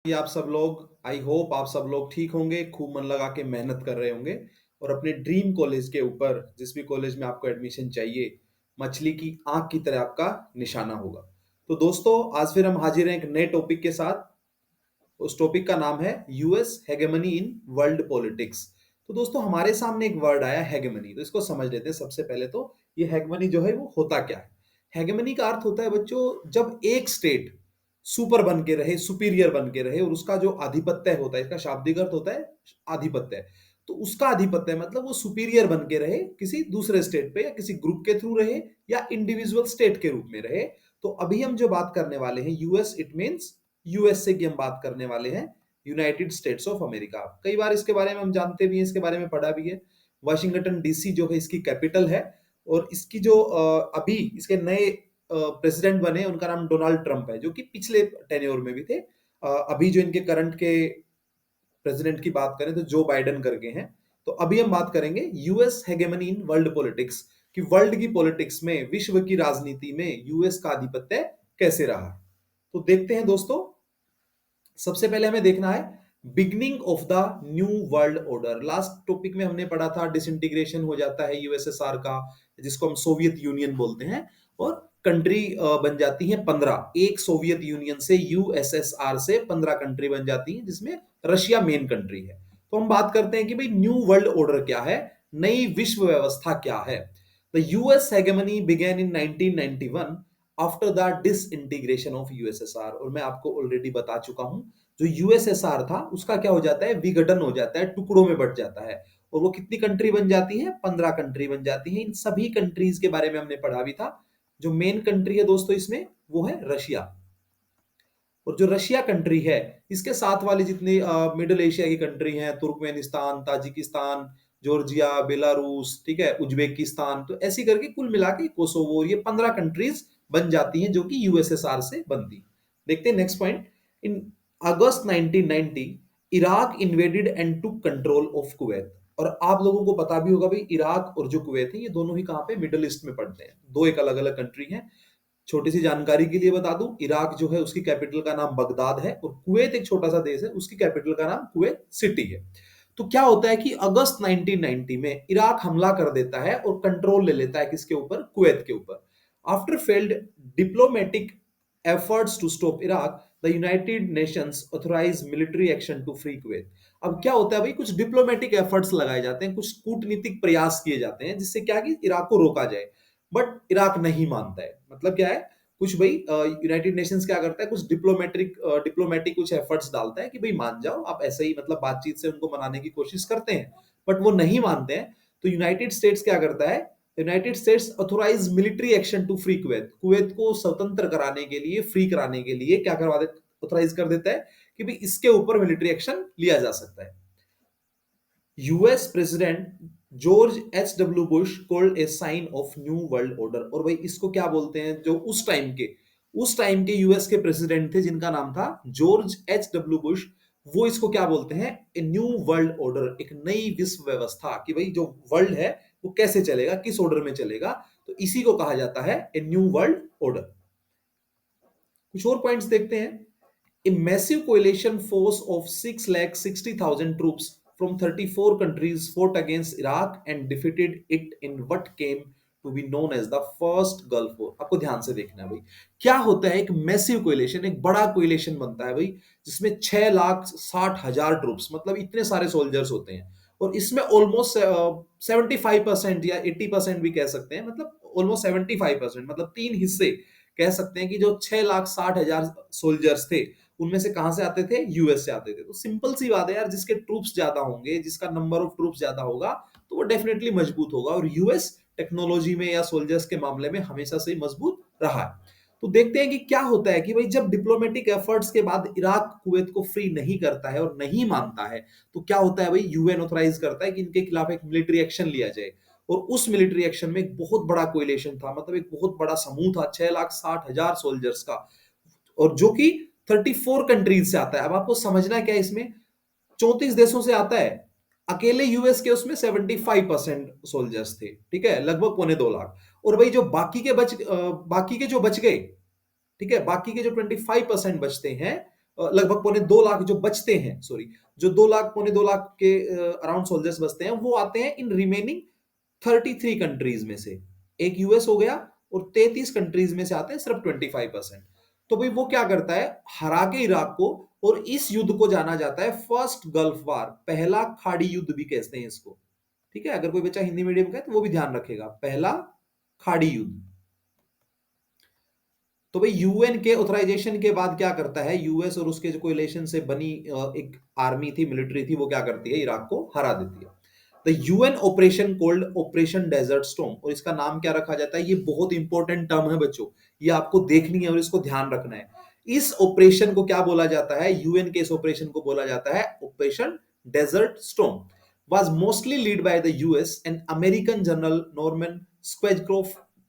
कि आप सब लोग आई होप आप सब लोग ठीक होंगे, खूब मन लगा के मेहनत कर रहे होंगे और अपने ड्रीम कॉलेज के ऊपर जिस भी कॉलेज में आपको एडमिशन चाहिए, मछली की आंख की तरह आपका निशाना होगा। तो दोस्तों, आज फिर हम हाजिर हैं एक नए टॉपिक के साथ। उस टॉपिक का नाम है यूएस हेगेमनी इन वर्ल्ड पॉलिटिक्स। तो दोस्तों, हमारे सामने एक वर्ड आया हेगेमनी, तो इसको समझ लेते हैं। सबसे पहले तो ये हेगेमनी जो है वो होता क्या है। हेगेमनी का अर्थ होता है बच्चों, जब एक स्टेट सुपर बन के रहे, सुपीरियर बन के रहे और उसका जो आधिपत्य होता है, इसका शाब्दिक अर्थ होता है आधिपत्य। तो उसका आधिपत्य मतलब वो सुपीरियर बन के रहे किसी दूसरे स्टेट पे, या किसी ग्रुप के थ्रू रहे, या इंडिविजुअल स्टेट के रूप में रहे। तो अभी हम जो बात करने वाले हैं यूएस, इट मीन्स यूएसए की हम बात करने वाले हैं, यूनाइटेड स्टेट्स ऑफ अमेरिका। कई बार इसके बारे में हम जानते भी हैं, इसके बारे में पढ़ा भी है। वाशिंगटन डीसी जो है इसकी कैपिटल है। और इसकी जो अभी इसके नए प्रेसिडेंट बने, उनका नाम डोनाल्ड ट्रंप है, जो कि पिछले टेन्योर में भी थे। अभी जो इनके करंट के प्रेसिडेंट की बात करें तो जो बाइडेन करके हैं। तो अभी हम बात करेंगे यूएस हेगेमनी इन वर्ल्ड पॉलिटिक्स, कि वर्ल्ड की पॉलिटिक्स में, विश्व की राजनीति में यूएस का आधिपत्य कैसे रहा। तो देखते हैं दोस्तों, सबसे पहले हमें देखना है beginning of the new world order. Last topic में हमने पढ़ा था डिसइंटीग्रेशन हो जाता है यूएसएसआर का, जिसको हम सोवियत यूनियन बोलते हैं, और कंट्री बन जाती है 15। एक सोवियत यूनियन से, यूएसएसआर से 15 कंट्री बन जाती हैं, जिसमें रशिया मेन कंट्री है। तो हम बात करते हैं कि भाई न्यू वर्ल्ड ऑर्डर क्या है, नई विश्व व्यवस्था क्या है। The US hegemony began in 1991 after the disintegration of USSR. और मैं आपको ऑलरेडी बता चुका हूं, जो यूएसएसआर था उसका क्या हो जाता है, विघटन हो जाता है, टुकड़ों में बट जाता है। और वो कितनी कंट्री बन जाती है, 15 कंट्री बन जाती है। इन सभी कंट्रीज के बारे में हमने पढ़ा भी था। जो मेन कंट्री है दोस्तों इसमें, वो है रशिया। और जो रशिया कंट्री है, इसके साथ वाली जितनी मिडिल एशिया की कंट्री हैं, तुर्कमेनिस्तान, ताजिकिस्तान, जॉर्जिया, बेलारूस, ठीक है, उज्बेकिस्तान, तो ऐसी करके कुल मिला के कोसोवो, ये 15 कंट्रीज बन जाती हैं जो कि यूएसएसआर से बनती। देखते हैं next point. In August 1990 Iraq invaded and took control of Kuwait. और आप लोगों को पता भी होगा भाई, इराक और जो कुवैत है, ये दोनों ही कहां पे, मिडिल ईस्ट में पड़ते हैं। दो एक अलग अलग कंट्री हैं। छोटी सी जानकारी के लिए बता दूं, इराक जो है उसकी कैपिटल का नाम बगदाद है, और कुवैत एक छोटा सा देश है, उसकी कैपिटल का नाम कुवैत सिटी है। तो क्या होता है कि अगस्त 1990 में इराक हमला कर देता है और कंट्रोल ले लेता है किसके ऊपर, कुवैत के ऊपर। After failed diplomatic efforts to stop Iraq, the United Nations authorize military action to free Kuwait. अब क्या होता है भाई, कुछ डिप्लोमेटिक एफर्ट्स लगाए जाते हैं, कुछ कूटनीतिक प्रयास किए जाते हैं, जिससे क्या कि इराक को रोका जाए। बट इराक नहीं मानता है। मतलब क्या है, कुछ भाई यूनाइटेड नेशंस क्या करता है, कुछ डिप्लोमेटिक कुछ एफर्ट्स डालता है कि भाई मान जाओ आप, ऐसे ही मतलब बातचीत से उनको मनाने की कोशिश करते हैं, बट वो नहीं मानते हैं। तो यूनाइटेड स्टेट्स क्या करता है, United States authorize military action to free Kuwait. Kuwait को स्वतंत्र कराने के लिए, फ्री कराने के लिए क्या करवा दे, ऑथोराइज कर देता है कि भाई इसके ऊपर मिलिट्री एक्शन लिया जा सकता है। US president George H W Bush called a sign of new world order. और भाई इसको क्या बोलते हैं, जो उस टाइम के यूएस के प्रेसिडेंट थे, जिनका नाम था जॉर्ज एच डब्ल्यू बुश, वो इसको क्या बोलते हैं, ए न्यू वर्ल्ड ऑर्डर, एक नई विश्व व्यवस्था, कि भाई जो वर्ल्ड है वो कैसे चलेगा, किस ऑर्डर में चलेगा। तो इसी को कहा जाता है ए न्यू वर्ल्ड ऑर्डर। कुछ और पॉइंट्स देखते हैं। A massive coalition force of 6,60,000 troops from 34 countries fought against Iraq and defeated it in what came to be known as the First Gulf War। आपको ध्यान से देखना है भाई, क्या होता है, एक मैसिव कोएलिशन, एक बड़ा कोएलिशन बनता है भाई, जिसमें 6,60,000 ट्रूप्स, मतलब इतने सारे सोल्जर्स होते हैं। और इसमें ऑलमोस्ट 75% या 80% भी कह सकते हैं, मतलब ऑलमोस्ट 75%, मतलब तीन हिस्से कह सकते हैं कि जो 6,60,000 सोल्जर्स थे, उनमें से कहां से आते थे, यूएस से आते थे। तो सिंपल सी बात है यार, जिसके ट्रूप्स ज्यादा होंगे, जिसका नंबर ऑफ ट्रूप्स ज्यादा होगा, तो वो डेफिनेटली मजबूत होगा। और यूएस टेक्नोलॉजी में या सोल्जर्स के मामले में हमेशा से ही मजबूत रहा है। तो देखते हैं कि क्या होता है कि भाई, जब डिप्लोमेटिक एफर्ट्स के बाद इराक कुवैत को फ्री नहीं करता है और नहीं मानता है, तो क्या होता है भाई, यूएन ऑथराइज करता है कि इनके खिलाफ एक मिलिट्री एक्शन लिया जाए। और उस मिलिट्री एक्शन में एक बहुत बड़ा कोएलिशन था, मतलब एक बहुत बड़ा समूह था, 6,60,000 सोल्जर्स का, और जो कि 34 कंट्रीज से आता है। अब आपको समझना क्या है इसमें, 34 देशों से आता है। अकेले यूएस के उसमें 75% सोल्जर्स थे, ठीक है, लगभग 2.25 लाख। और भाई जो बाकी के जो बच गए, ठीक है, बाकी के जो 25% बचते हैं, लगभग 2.25 लाख जो बचते हैं, सॉरी, जो 2 लाख 2.25 लाख के अराउंड सोल्जर्स बचते हैं, वो आते हैं इन रिमेनिंग 33 कंट्रीज में से। एक यूएस हो गया और 33 कंट्रीज में से आते हैं सिर्फ 25%। तो भाई वो क्या करता है, हरा के इराक को, और इस युद्ध को जाना जाता है फर्स्ट गल्फ वार, पहला खाड़ी युद्ध भी कहते हैं इसको। ठीक है, अगर कोई बच्चा हिंदी मीडियम का है तो वो भी ध्यान रखेगा, पहला खाड़ी युद्ध। तो भाई यूएन के ऑथराइजेशन के बाद क्या करता है, यूएस और उसके जो कोएलिशन से बनी एक आर्मी थी, मिलिट्री थी, वो क्या करती है, इराक को हरा देती है। The UN operation called operation desert storm, और इसका नाम क्या रखा जाता है, ये बहुत इंपॉर्टेंट टर्म है बच्चों, ये आपको देखनी है और इसको ध्यान रखना है। इस ऑपरेशन को क्या बोला जाता है, यूएन के इस ऑपरेशन को बोला जाता है operation desert storm. was mostly led by the US and American General Norman Schwarzkopf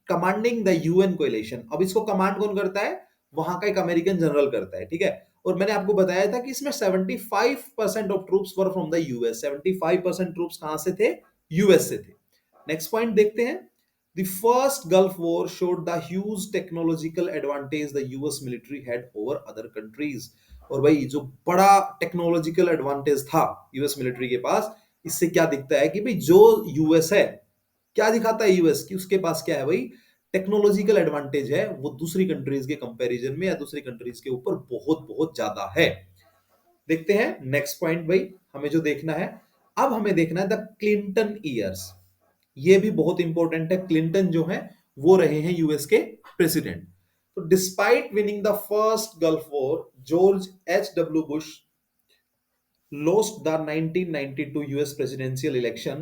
commanding the UN coalition. अब इसको कमांड कौन करता है, वहां का एक अमेरिकन जनरल करता है, ठीक है। और मैंने आपको बताया था कि इसमें 75% of troops were from the US, 75% troops कहां से थे, यूएस से थे। नेक्स्ट पॉइंट देखते हैं, the first gulf war showed the huge technological advantage the US military had over other countries. और भाई जो बड़ा टेक्नोलॉजिकल एडवांटेज था यूएस मिलिट्री के पास, इससे क्या दिखता है कि भाई जो यूएस है, क्या दिखाता है यूएस की, उसके पास क्या है भाई, टेक्नोलॉजिकल एडवांटेज है, वो दूसरी कंट्रीज के कंपैरिजन में या दूसरी कंट्रीज के ऊपर बहुत बहुत ज्यादा है। देखते हैं नेक्स्ट पॉइंट भाई, हमें जो देखना है, अब हमें देखना है द क्लिंटन ईयर्स। ये भी बहुत इंपॉर्टेंट है, क्लिंटन जो है वो रहे हैं यूएस के प्रेसिडेंट। तो despite winning the first gulf war, George H W Bush lost the 1992 US presidential election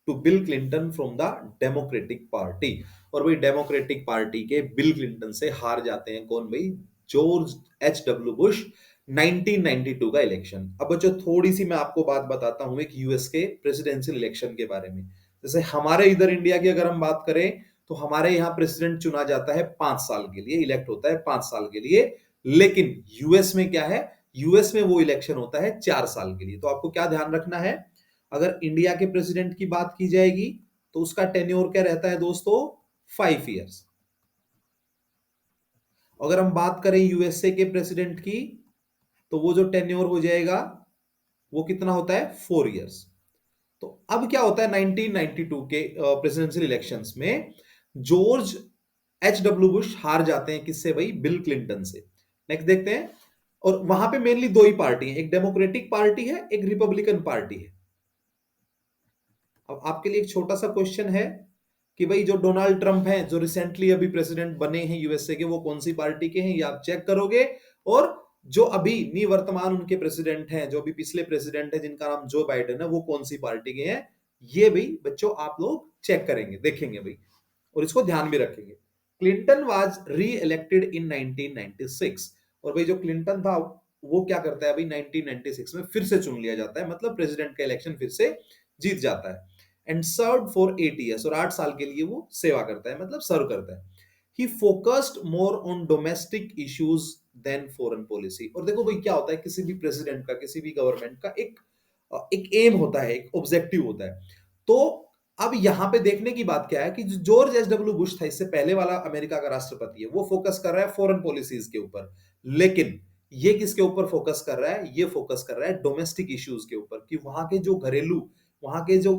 to Bill Clinton from the Democratic Party। और भाई डेमोक्रेटिक पार्टी के बिल क्लिंटन से हार जाते हैं कौन भाई, जॉर्ज एच डब्ल्यू बुश, 1992 का इलेक्शन। अब बच्चों थोड़ी सी मैं आपको बात बताता हूं एक यूएस के प्रेसिडेंशियल इलेक्शन के बारे में। जैसे हमारे इधर इंडिया की अगर हम बात करें तो हमारे यहाँ प्रेसिडेंट चुना जाता है 5 साल के लिए, इलेक्ट होता है 5 साल के लिए। लेकिन यूएस में क्या है, यूएस में वो इलेक्शन होता है 4 साल के लिए। तो आपको क्या ध्यान रखना है, अगर इंडिया के प्रेसिडेंट की बात की जाएगी तो उसका टेन्योर क्या रहता है दोस्तों, 5 इयर्स। अगर हम बात करें यूएसए के प्रेसिडेंट की तो वो जो टेन्योर हो जाएगा वो कितना होता है, 4 इयर्स। तो अब क्या होता है 1992 के प्रेसिडेंशियल इलेक्शंस में, जॉर्ज एच डब्ल्यू बुश हार जाते हैं किससे भाई, बिल क्लिंटन से। नेक्स्ट देखते हैं, और वहां पे मेनली दो ही पार्टी है, एक डेमोक्रेटिक पार्टी है, एक रिपब्लिकन पार्टी है। अब आपके लिए एक छोटा सा क्वेश्चन है कि भाई जो डोनाल्ड ट्रंप हैं, जो रिसेंटली अभी प्रेसिडेंट बने हैं यूएसए के, वो कौन सी पार्टी के हैं, ये आप चेक करोगे। और जो अभी निवर्तमान उनके प्रेसिडेंट हैं, जो अभी पिछले प्रेसिडेंट है जिनका नाम जो बाइडेन है, वो कौन सी पार्टी के हैं, ये भाई बच्चों आप लोग चेक करेंगे, देखेंगे भाई, और इसको ध्यान भी रखेंगे। क्लिंटन वाज री इलेक्टेड इन 1996। और भाई जो क्लिंटन था वो क्या करता है भाई, 1996 में फिर से चुन लिया जाता है, मतलब प्रेसिडेंट का इलेक्शन फिर से जीत जाता है। एंड सर्व फॉर 8 इयर्स, और 8 साल के लिए वो सेवा करता है, मतलब सर्व करता है। He focused more on domestic issues than foreign policy. और देखो भाई क्या होता है, किसी भी प्रेसिडेंट का, किसी भी गवर्नमेंट का एक एम होता है, एक ऑब्जेक्टिव होता है। तो अब यहां पे देखने की बात क्या है कि जो जॉर्ज एच डब्ल्यू बुश था, इससे पहले वाला अमेरिका का राष्ट्रपति है, वो फोकस कर रहा है फॉरेन पॉलिसीज के ऊपर। लेकिन ये किसके ऊपर फोकस कर रहा है, ये फोकस कर रहा है डोमेस्टिक इश्यूज के ऊपर, कि वहां के जो घरेलू, वहां के जो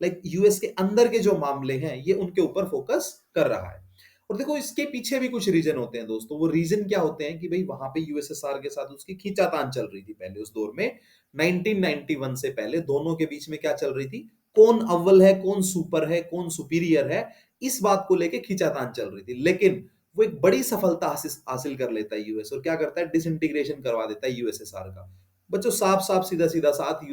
लाइक यूएस के अंदर के जो मामले हैं, ये उनके ऊपर फोकस कर रहा है। और देखो इसके पीछे भी कुछ रीजन होते हैं दोस्तों। वो रीजन क्या होते हैं कि भाई वहां पे यूएसएसआर के साथ उसकी खींचातान चल रही थी पहले उस दौर में, 1991 से पहले दोनों के बीच में क्या चल रही थी, कौन अव्वल है, कौन सुपर है, कौन सुपीरियर है, इस बात को लेके खींचातान चल रही थी। लेकिन वो एक बड़ी सफलता हासिल कर लेता है यूएस, और क्या करता है, डिसइंटीग्रेशन करवा देता है यूएसएसआर का। बच्चों साफ साफ सीधा सीधा साथ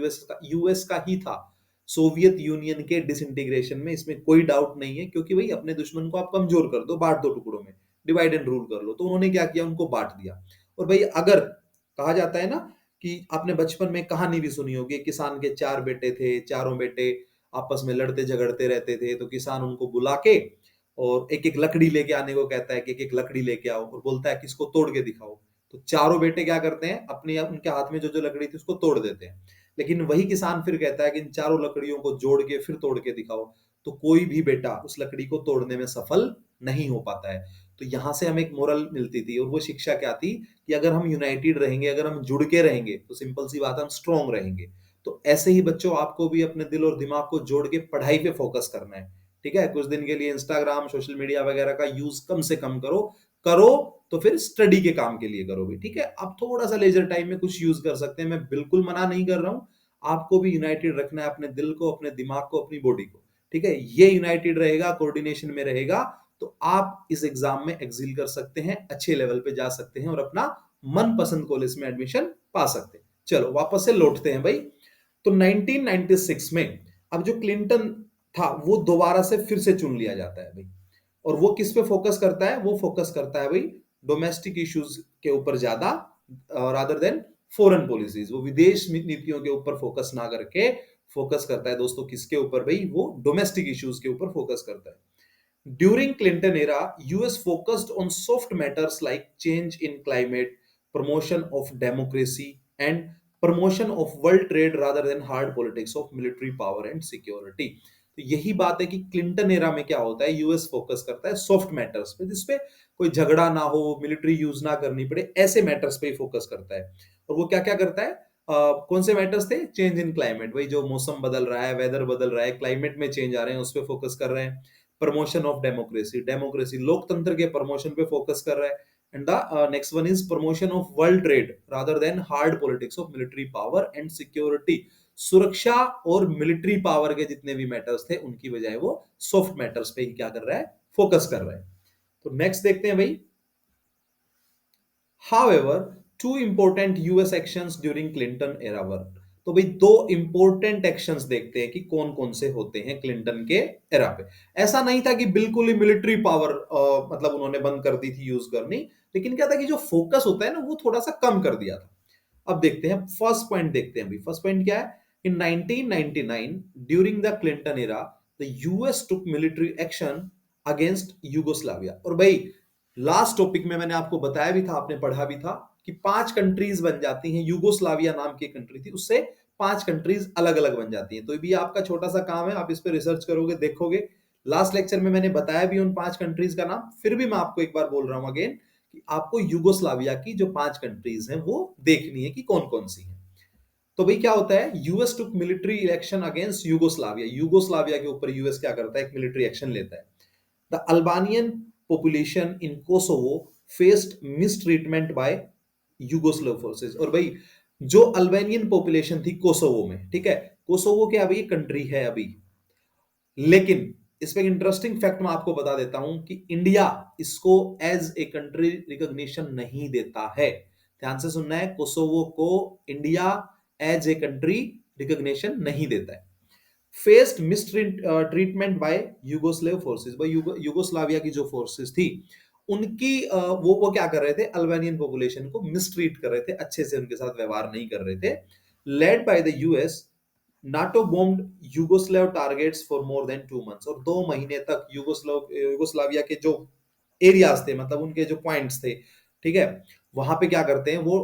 यूएस का ही था सोवियत यूनियन के डिसइंटीग्रेशन में, इसमें कोई डाउट नहीं है। क्योंकि भाई अपने दुश्मन को आप कमजोर कर दो, बांट दो टुकड़ों में, डिवाइड एंड रूल कर लो। तो उन्होंने क्या किया, उनको बांट दिया। और भाई अगर कहा जाता है ना कि आपने बचपन में कहानी भी सुनी होगी, किसान के 4 बेटे थे, चारों बेटे आपस में लड़ते झगड़ते रहते थे, तो किसान उनको बुला के और एक एक लकड़ी लेके आने को कहता है कि एक एक लकड़ी लेके आओ, और बोलता है कि इसको तोड़ के दिखाओ। तो चारों बेटे क्या करते हैं, अपने उनके हाथ में जो जो लकड़ी थी उसको तोड़ देते हैं। लेकिन वही किसान फिर कहता है कि इन चारों लकड़ियों को जोड़ के फिर तोड़ के दिखाओ। तो कोई भी बेटा उस लकड़ी को तोड़ने में सफल नहीं हो पाता है। तो तो यहाँ से हमें एक मोरल मिलती थी, और वो शिक्षा क्या थी कि अगर हम यूनाइटेड रहेंगे, अगर हम जुड़ के रहेंगे, तो सिंपल सी बात है, हम स्ट्रांग रहेंगे। तो ऐसे ही बच्चों, आपको भी अपने दिल और दिमाग को जोड़ के पढ़ाई पे फोकस करना है। ठीक है, कुछ दिन के लिए इंस्टाग्राम, सोशल मीडिया वगैरह का यूज कम से कम करो। करो तो फिर स्टडी के काम के लिए करो भी। ठीक है, आप थोड़ा सा लेजर टाइम में कुछ यूज कर सकते हैं, मैं बिल्कुल मना नहीं कर रहा हूं। आपको भी यूनाइटेड रखना है अपने दिल को, अपने दिमाग को, अपनी बॉडी को। ठीक है, ये यूनाइटेड रहेगा, कोऑर्डिनेशन में रहेगा, तो आप इस एग्जाम में एक्सिल कर सकते हैं, अच्छे लेवल पे जा सकते हैं और अपना मनपसंद कॉलेज में एडमिशन पा सकते हैं। चलो वापस से लौटते हैं भाई। तो 1996 में अब जो क्लिंटन था वो दोबारा से फिर से चुन लिया जाता है भाई। और वो किस पे फोकस करता है? वो फोकस करता है भाई डोमेस्टिक इश्यूज के ऊपर ज्यादा, रादर देन फॉरेन पॉलिसीज। वो विदेश नीतियों के ऊपर फोकस ना करके फोकस करता है दोस्तों, किसके ऊपर भाई? वो डोमेस्टिक इश्यूज के ऊपर फोकस करता है। During Clinton era, US focused on soft matters like change in climate, promotion of democracy, and promotion of world trade rather than hard politics of military power and security. तो यही बात है कि Clinton era में क्या होता है, US focus करता है सॉफ्ट मैटर्स पे, जिसपे कोई झगड़ा ना हो, मिलिट्री यूज ना करनी पड़े, ऐसे मैटर्स पे ही फोकस करता है। और वो क्या क्या करता है? कौन से मैटर्स थे? चेंज इन क्लाइमेट, भाई जो मौसम बदल रहा है, वेदर बदल रहा है, क्लाइमेट में चेंज आ रहे हैं, उस पर फोकस कर रहे हैं। प्रमोशन ऑफ डेमोक्रेसी, डेमोक्रेसी लोकतंत्र के प्रमोशन पे फोकस कर रहा है। And the next one is promotion of world trade rather than hard politics of military power and security. सुरक्षा और मिलिट्री पावर के जितने भी मैटर्स थे उनकी बजाय वो सॉफ्ट मैटर्स पे ही क्या कर रहा है? फोकस कर रहा है। तो नेक्स्ट देखते हैं भाई। However, two important US actions during Clinton era were, तो भाई दो इंपॉर्टेंट एक्शंस देखते हैं कि कौन कौन से होते हैं क्लिंटन के एरा पे। ऐसा नहीं था कि बिल्कुल ही मिलिट्री पावर मतलब उन्होंने बंद कर दी थी यूज करनी, लेकिन क्या था कि जो फोकस होता है ना वो थोड़ा सा कम कर दिया था। अब देखते हैं फर्स्ट पॉइंट, देखते हैं भाई फर्स्ट पॉइंट क्या है। इन 1999 during the Clinton era the US took military action against Yugoslavia. और भाई लास्ट टॉपिक में मैंने आपको बताया भी था, आपने पढ़ा भी था कि 5 कंट्रीज बन जाती हैं। यूगोस्लाविया नाम की कंट्री थी, उससे 5 कंट्रीज अलग अलग बन जाती हैं। तो ये भी आपका छोटा सा काम है, आप इस पर रिसर्च करोगे, देखोगे। लास्ट लेक्चर में मैंने बताया भी उन 5 कंट्रीज का नाम, फिर भी मैं आपको एक बार बोल रहा हूं अगेन कि आपको यूगोस्लाविया की जो 5 कंट्रीज हैं वो देखनी है कि कौन कौन सी हैं। तो भाई क्या होता है? US took military election against Yugoslavia. Yugoslavia के ऊपर यूएस क्या करता है? एक मिलिट्री एक्शन लेता है। The Albanian population in Kosovo faced mistreatment by Yugoslav forces. और भाई जो अल्बानियन पॉपुलेशन थी कोसोवो में, ठीक है, कोसोवो क्या अभी कंट्री है अभी, लेकिन इस पे इंटरेस्टिंग फैक्ट मैं आपको बता देता हूं कि इंडिया इसको एज ए कंट्री रिकॉग्निशन नहीं देता है। ध्यान से सुनना है, कोसोवो को India as a country recognition नहीं देता है। Faced mistreatment by Yugoslav forces, भाई यूगोस्लाविया की जो फोर्सेस थी उनकी वो क्या कर रहे थे? अल्बानियन पॉपुलेशन को मिसट्रीट कर रहे थे, अच्छे से उनके साथ व्यवहार नहीं कर रहे थे। Led by the US, NATO bombed Yugoslav targets for more than 2 months. और 2 महीने तक यूगोस्लाविया के जो एरियाज थे, मतलब उनके जो पॉइंट्स थे, ठीक है, वहां पे क्या करते हैं वो?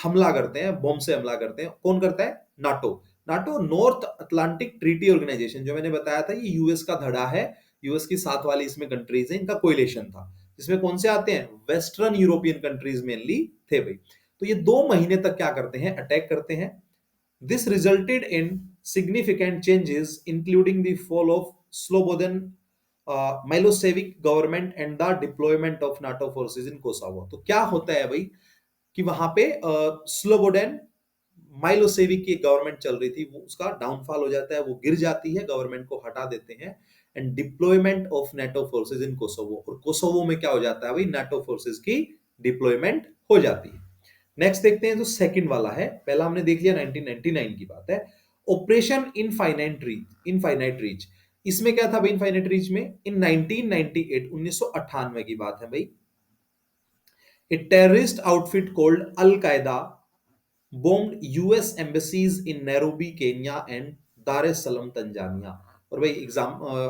हमला करते हैं, बॉम्ब से हमला करते हैं। कौन करता है? NATO. NATO North Atlantic Treaty Organization, जो मैंने बताया था ये यूएस का धड़ा है। यूएस की साथ वाली इसमें कंट्रीज है, इनका कोएलिशन था, जिसमें कौन से आते हैं? वेस्टर्न यूरोपियन कंट्रीज मेनली थे भाई। तो ये 2 महीने तक क्या करते हैं? अटैक करते हैं। This resulted in significant changes, including the fall of Slobodan Milosevic government and the deployment of NATO forces in Kosovo। तो क्या होता है भाई कि वहां पे स्लोबोडन माइलोसेविक की गवर्नमेंट चल रही थी, वो उसका डाउनफॉल हो जाता है, वो गिर जाती है, गवर्नमेंट को हटा देते हैं। And deployment of NATO forces in Kosovo, और कोसोवो में क्या हो जाता है भाई? नेटो फोर्सेज की डिप्लॉयमेंट हो जाती है। नेक्स्ट देखते हैं जो सेकंड वाला है। पहला हमने देख लिया 1999 की बात है। ऑपरेशन इनफाइनाइट रीच, इसमें क्या था भाई? इनफाइनाइट रीच में इन 1998 1998 की बात है भाई। ए टेररिस्ट आउटफिट कॉल्ड अल कायदा bombed US embassies in Nairobi, Kenya and Dar es Salaam, Tanzania. और भाई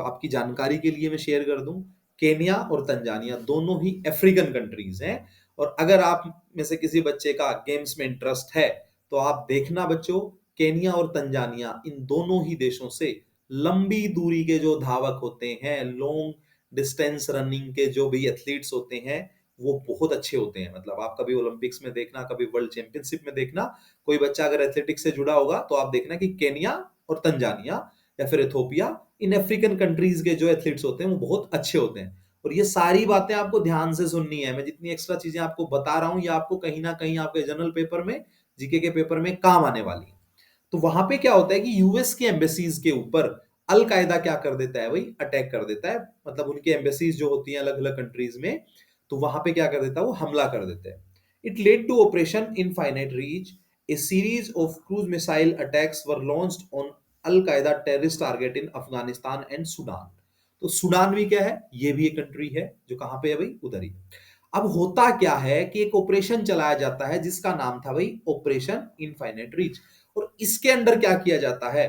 आपकी जानकारी के लिए मैं शेयर कर दूं, केनिया और तंजानिया दोनों ही अफ्रीकन कंट्रीज हैं। और अगर आप में से किसी बच्चे का गेम्स में इंटरेस्ट है तो आप देखना बच्चों, केनिया और तंजानिया इन दोनों ही देशों से लंबी दूरी के जो धावक होते हैं, लॉन्ग डिस्टेंस रनिंग के जो भी एथलीट्स होते हैं वो बहुत अच्छे होते हैं। मतलब आप कभी ओलंपिक्स में देखना, कभी वर्ल्ड चैंपियनशिप में देखना, कोई बच्चा अगर एथलेटिक्स से जुड़ा होगा तो आप देखना कि केनिया और तंजानिया या फिर इथोपिया, इन अफ्रीकन कंट्रीज के जो एथलीट्स होते हैं वो बहुत अच्छे होते हैं। और ये सारी बातें आपको ध्यान से सुननी है। मैं जितनी एक्स्ट्रा चीजें आपको बता रहा हूं ये आपको कहीं ना कहीं आपके जनरल पेपर में, जीके के पेपर में काम आने वाली है। तो वहां पे क्या होता है कि यूएस की एम्बेसीज के ऊपर अल कायदा क्या कर देता है भाई, अटैक कर देता है। मतलब उनकी एम्बेसीज जो होती हैं अलग अलग कंट्रीज में, तो वहां पे क्या कर देता है, वो हमला कर देते हैं। It led to operation infinite reach, a series of cruise missile attacks were launched on al Qaeda terrorist target in Afghanistan and Sudan. तो सूडान भी क्या है, ये भी एक कंट्री है जो कहां पे है भाई, उधर ही। अब होता क्या है कि एक ऑपरेशन चलाया जाता है जिसका नाम था भाई ऑपरेशन इनफाइनाइट रीच। और इसके अंदर क्या किया जाता है,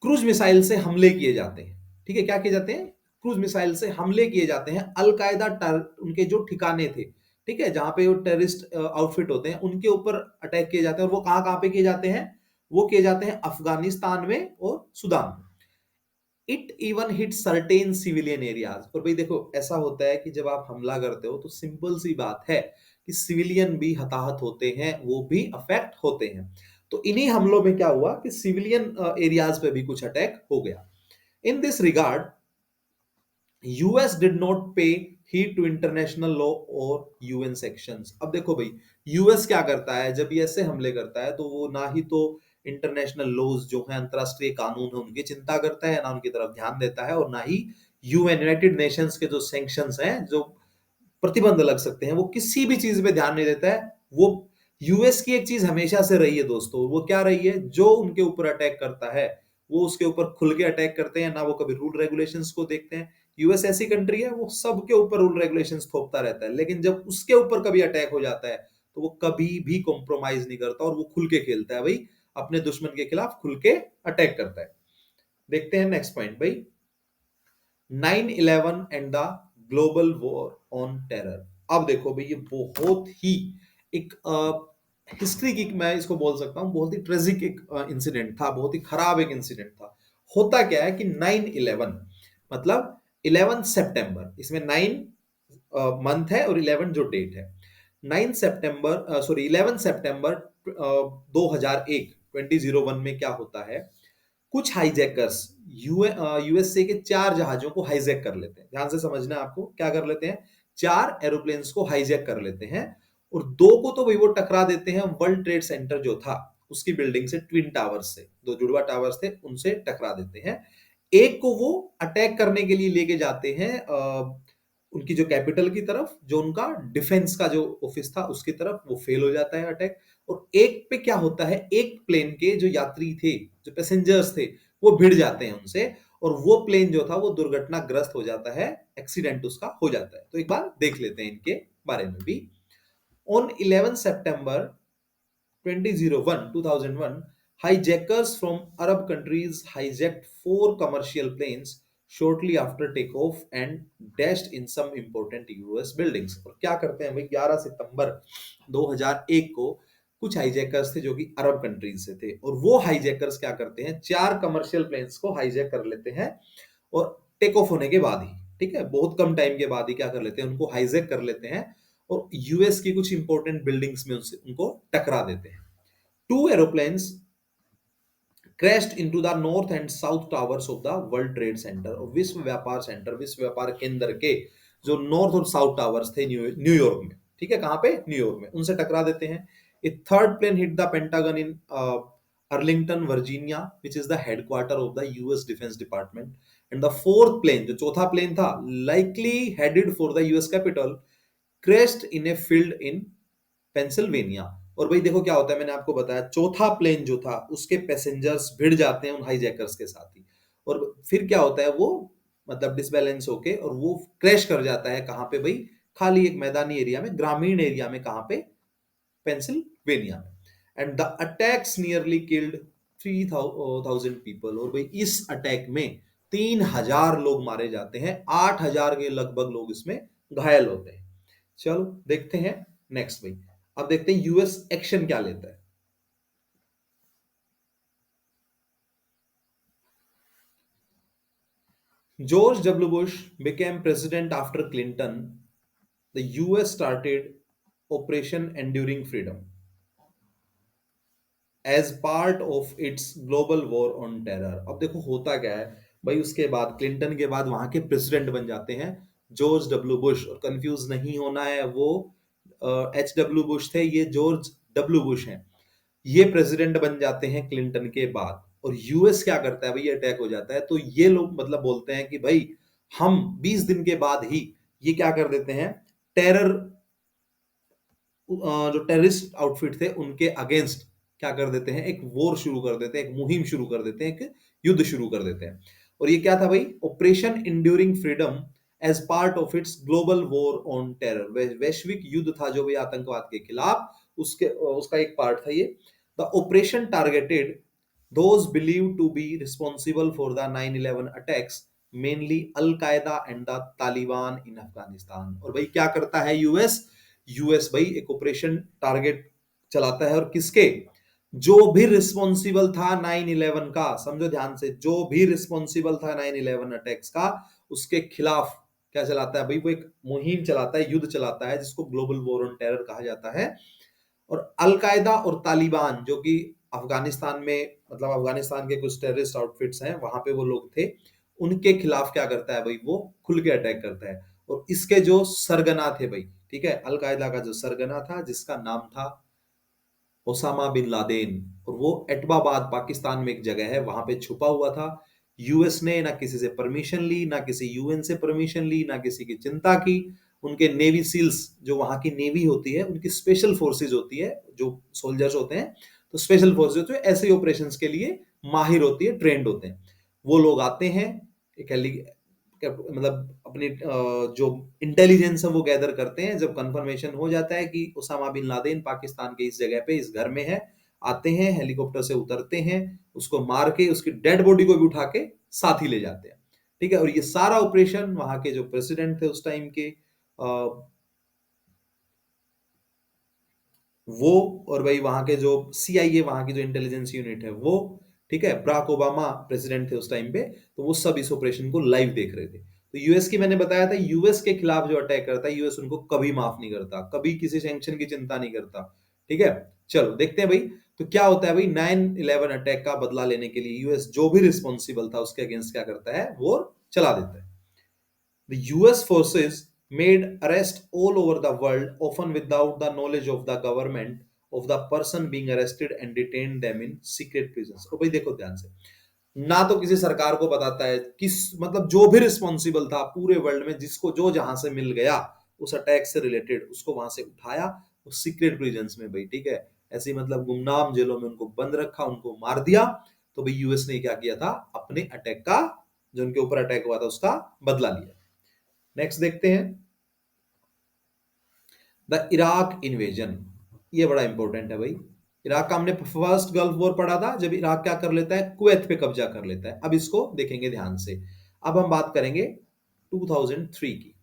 क्रूज मिसाइल से हमले किए जाते हैं। ठीक है, क्या किए जाते हैं, क्रूज मिसाइल से हमले किए जाते हैं अल कायदा उनके जो ठिकाने थे, ठीक है, जहां पे वो टेररिस्ट आउटफिट होते हैं उनके ऊपर अटैक किए जाते हैं। और वो कहां कहां पे किए जाते हैं, वो किए जाते हैं अफगानिस्तान में और सूडान में। It even hit certain civilian areas. और भाई देखो ऐसा होता है कि जब आप हमला करते हो तो सिंपल सी बात है कि सिविलियन भी हताहत होते हैं, वो भी अफेक्ट होते हैं। तो इन्हीं हमलों में क्या हुआ कि सिविलियन एरियाज पे भी कुछ अटैक हो गया। In this regard US did not पे हीड टू इंटरनेशनल लॉ और यूएन सेक्शंस। अब देखो भाई यूएस क्या करता है जब ये ऐसे हमले करता है, तो वो ना ही तो इंटरनेशनल लॉज जो है अंतरराष्ट्रीय कानून है उनकी चिंता करता है, ना उनकी तरफ ध्यान देता है, और ना ही यूएन यूनाइटेड नेशंस के जो सैंक्शंस हैं, जो प्रतिबंध लग सकते हैं, वो किसी भी चीज पे ध्यान नहीं देता है। वो यूएस की एक चीज हमेशा से रही है दोस्तों, वो क्या रही है, जो उनके ऊपर अटैक करता है वो उसके ऊपर खुल के अटैक करते हैं, ना वो कभी रूल रेगुलेशंस को देखते हैं। यूएस ऐसी कंट्री है वो सबके ऊपर रूल रेगुलेशंस थोपता रहता है, लेकिन जब उसके ऊपर कभी अटैक हो जाता है तो वो कभी भी कॉम्प्रोमाइज नहीं करता और वो खुल के खेलता है भाई, अपने दुश्मन के खिलाफ खुल के अटैक करता है। देखते हैं नेक्स्ट पॉइंट भाई, 9/11 and the global war on terror. अब देखो भाई ये बहुत ही एक हिस्ट्री की, मैं इसको बोल सकता हूं बहुत ही ट्रेजिक एक इंसिडेंट था, बहुत ही खराब एक इंसिडेंट था। होता क्या है कि 9/11 मतलब 11 सितंबर, इसमें 9 मंथ है और 11 जो डेट है। 9 सितंबर सॉरी 11 सितंबर 2001 2001 में क्या होता है, कुछ हाईजैकर्स यूएसए के 4 जहाजों को हाईजैक कर लेते हैं। ध्यान से समझना है आपको, क्या कर लेते हैं, 4 एरोप्लेन्स को हाईजैक कर लेते हैं। और 2 को तो भाई वो टकरा देते हैं वर्ल्ड ट्रेड सेंटर जो था उसकी बिल्डिंग से, ट्विन टावर्स से, 2 जुड़वा टावर्स थे उनसे टकरा देते हैं। एक को वो अटैक करने के लिए लेके जाते हैं उनकी जो कैपिटल की तरफ, जो उनका डिफेंस का जो ऑफिस था उसकी तरफ, वो फेल हो जाता है अटैक। और एक पे क्या होता है, एक प्लेन के जो यात्री थे, जो पैसेंजर्स थे, वो भिड़ जाते हैं उनसे, और वो प्लेन जो था वो दुर्घटनाग्रस्त हो जाता है, एक्सीडेंट उसका हो जाता है। तो एक बार देख लेते हैं इनके बारे में भी। On 11 September 2001, hijackers from Arab countries hijacked 4 commercial planes shortly after takeoff and dashed in some important US buildings। और क्या करते हैं भाई, 11 सितंबर 2001 को कुछ हाईजैकर्स थे जो कि अरब कंट्रीज से थे, और वो हाईजैकर्स क्या करते हैं, 4 कमर्शियल प्लेन्स को हाईजैक कर लेते हैं, और टेक ऑफ होने के बाद ही, ठीक है, बहुत कम टाइम के बाद ही क्या कर लेते हैं, उनको हाईजैक कर लेते हैं और यूएस की कुछ इंपॉर्टेंट बिल्डिंग्स में उनसे उनको टकरा देते हैं। 2 aeroplanes crashed into the north and south towers of the World Trade Center और विश्व व्यापार सेंटर, विश्व व्यापार केंद्र के जो नॉर्थ और साउथ टावर्स थे न्यूयॉर्क में, ठीक है, कहां पे, न्यूयॉर्क में, उनसे टकरा देते हैं। A third plane hit the Pentagon in Arlington Virginia which is the headquarter of the US defence department. And the fourth plane, जो चौथा प्लेन था, likely headed for the US capitol, crashed in a field in Pennsylvania. और भाई देखो क्या होता है, मैंने आपको बताया चौथा प्लेन जो था उसके पैसेंजर्स भिड़ जाते हैं उन हाईजैकर्स के साथ ही, और फिर क्या होता है, वो मतलब डिसबैलेंस होके और वो क्रैश कर जाता है कहां पे भाई, खाली एक मैदानी एरिया में, ग्रामीण एरिया में, कहां पे, पेंसिल्वेनिया में। And the attacks nearly killed 3000 people. और भाई इस अटैक में 3000 लोग मारे जाते हैं, 8000 के लगभग लोग इसमें घायल होते हैं। चलो देखते हैं नेक्स्ट भाई, अब देखते हैं यूएस एक्शन क्या लेता है। George W. Bush became president after Clinton. The US started Operation Enduring Freedom as part of its global war on terror. अब देखो होता क्या है भाई, उसके बाद क्लिंटन के बाद वहां के प्रेसिडेंट बन जाते हैं जॉर्ज डब्ल्यू बुश। और कंफ्यूज नहीं होना है, वो H. W. बुश थे, ये जॉर्ज डब्ल्यू बुश हैं। ये प्रेसिडेंट बन जाते हैं क्लिंटन के बाद। और यूएस क्या करता है भाई, अटैक हो जाता है। तो ये लोग मतलब बोलते हैं कि भाई हम 20 दिन के बाद ही ये क्या कर देते हैं, टेरर जो टेररिस्ट आउटफिट थे उनके अगेंस्ट क्या कर देते हैं, एक वॉर शुरू कर देते हैं, एक मुहिम शुरू कर देते हैं, एक युद्ध शुरू कर देते हैं। और ये क्या था भाई, operation enduring freedom as part of its global war on terror. वैश्विक युद्ध था जो भी आतंकवाद के खिलाफ, उसके उसका एक पार्ट था ये। The operation targeted those believed to be responsible for the 9/11 attacks, mainly Al Qaeda and the Taliban in Afghanistan। और भाई क्या करता है यूएस, यूएस भाई एक ऑपरेशन टारगेट चलाता है, और किसके, जो भी रिस्पॉन्सिबल था 9/11 का, समझो ध्यान से, जो भी रिस्पॉन्सिबल था 9/11 अटैक्स का, उसके खिलाफ क्या चलाता है भाई, वो एक मुहिम चलाता है, युद्ध चलाता है, जिसको ग्लोबल वॉर ऑन टेरर कहा जाता है। और अलकायदा और तालिबान जो कि अफगानिस्तान में, मतलब अफगानिस्तान के कुछ टेररिस्ट आउटफिट्स हैं वहां पे वो लोग थे, उनके खिलाफ क्या करता है भाई, वो खुल के अटैक करता है। और इसके जो सरगना थे भाई, ठीक है, अलकायदा का जो सरगना था जिसका नाम था ओसामा बिन लादेन, और वो एटबाबाद पाकिस्तान में एक जगह है वहां पे छुपा हुआ था। यूएस ने ना किसी से परमिशन ली, ना किसी यूएन से परमिशन ली, ना किसी की चिंता की। उनके नेवी सील्स, जो वहां की नेवी होती है, उनकी स्पेशल फोर्सेज होती है, जो सोल्जर्स होते हैं, तो स्पेशल फोर्सेज होते हैं, ऐसे ऑपरेशंस के लिए माहिर होती है, ट्रेंड होते हैं। वो लोग आते हैं, एक मतलब अपनी जो इंटेलिजेंस है वो गैदर करते हैं। जब कंफर्मेशन हो जाता है कि उसामा बिन लादेन पाकिस्तान के इस जगह पे इस घर में है, आते हैं, हेलीकॉप्टर से उतरते हैं, उसको मार के उसकी डेड बॉडी को भी उठा के साथ ही ले जाते हैं। ठीक है, और ये सारा ऑपरेशन वहां के जो प्रेसिडेंट थे उस टाइम के, वो, और भाई वहां के जो सीआईए, वहां की जो इंटेलिजेंस यूनिट है वो, ठीक है, बराक ओबामा प्रेसिडेंट थे उस टाइम पे, तो वो सब इस ऑपरेशन को लाइव देख रहे थे। तो यूएस की मैंने बताया था, यूएस के खिलाफ जो अटैक करता है यूएस उनको कभी माफ नहीं करता, कभी किसी सैंक्शन की चिंता नहीं करता। ठीक है, चलो देखते हैं भाई। तो क्या होता है भाई, 9/11 अटैक का बदला लेने के लिए यूएस जो भी रिस्पॉन्सिबल था उसके अगेंस्ट क्या करता है, वो चला देता है। The US forces made arrests all over the world, often without the knowledge of the government of the person being arrested, and detained them in secret prisons। और भाई देखो ध्यान से, ना तो किसी सरकार को बताता है, किस मतलब जो भी रिस्पॉन्सिबल था पूरे वर्ल्ड में, जिसको जो जहां से मिल गया उस अटैक से रिलेटेड, उसको वहां से उठाया, उस सीक्रेट प्रिजन्स में भाई, ठीक है, ऐसे ही मतलब गुमनाम जेलों में उनको बंद रखा, उनको मार दिया। तो भाई यूएस ने क्या किया था, अपने अटैक का, जो उनके ऊपर अटैक हुआ था उसका बदला लिया। नेक्स्ट देखते हैं, द इराक इन्वेजन। ये बड़ा इंपॉर्टेंट है भाई। इराक का हमने फर्स्ट गल्फ वॉर पढ़ा था, जब इराक क्या कर लेता है, कुवैत पे कब्जा कर लेता है। अब इसको देखेंगे ध्यान से। अब हम बात करेंगे 2003 की।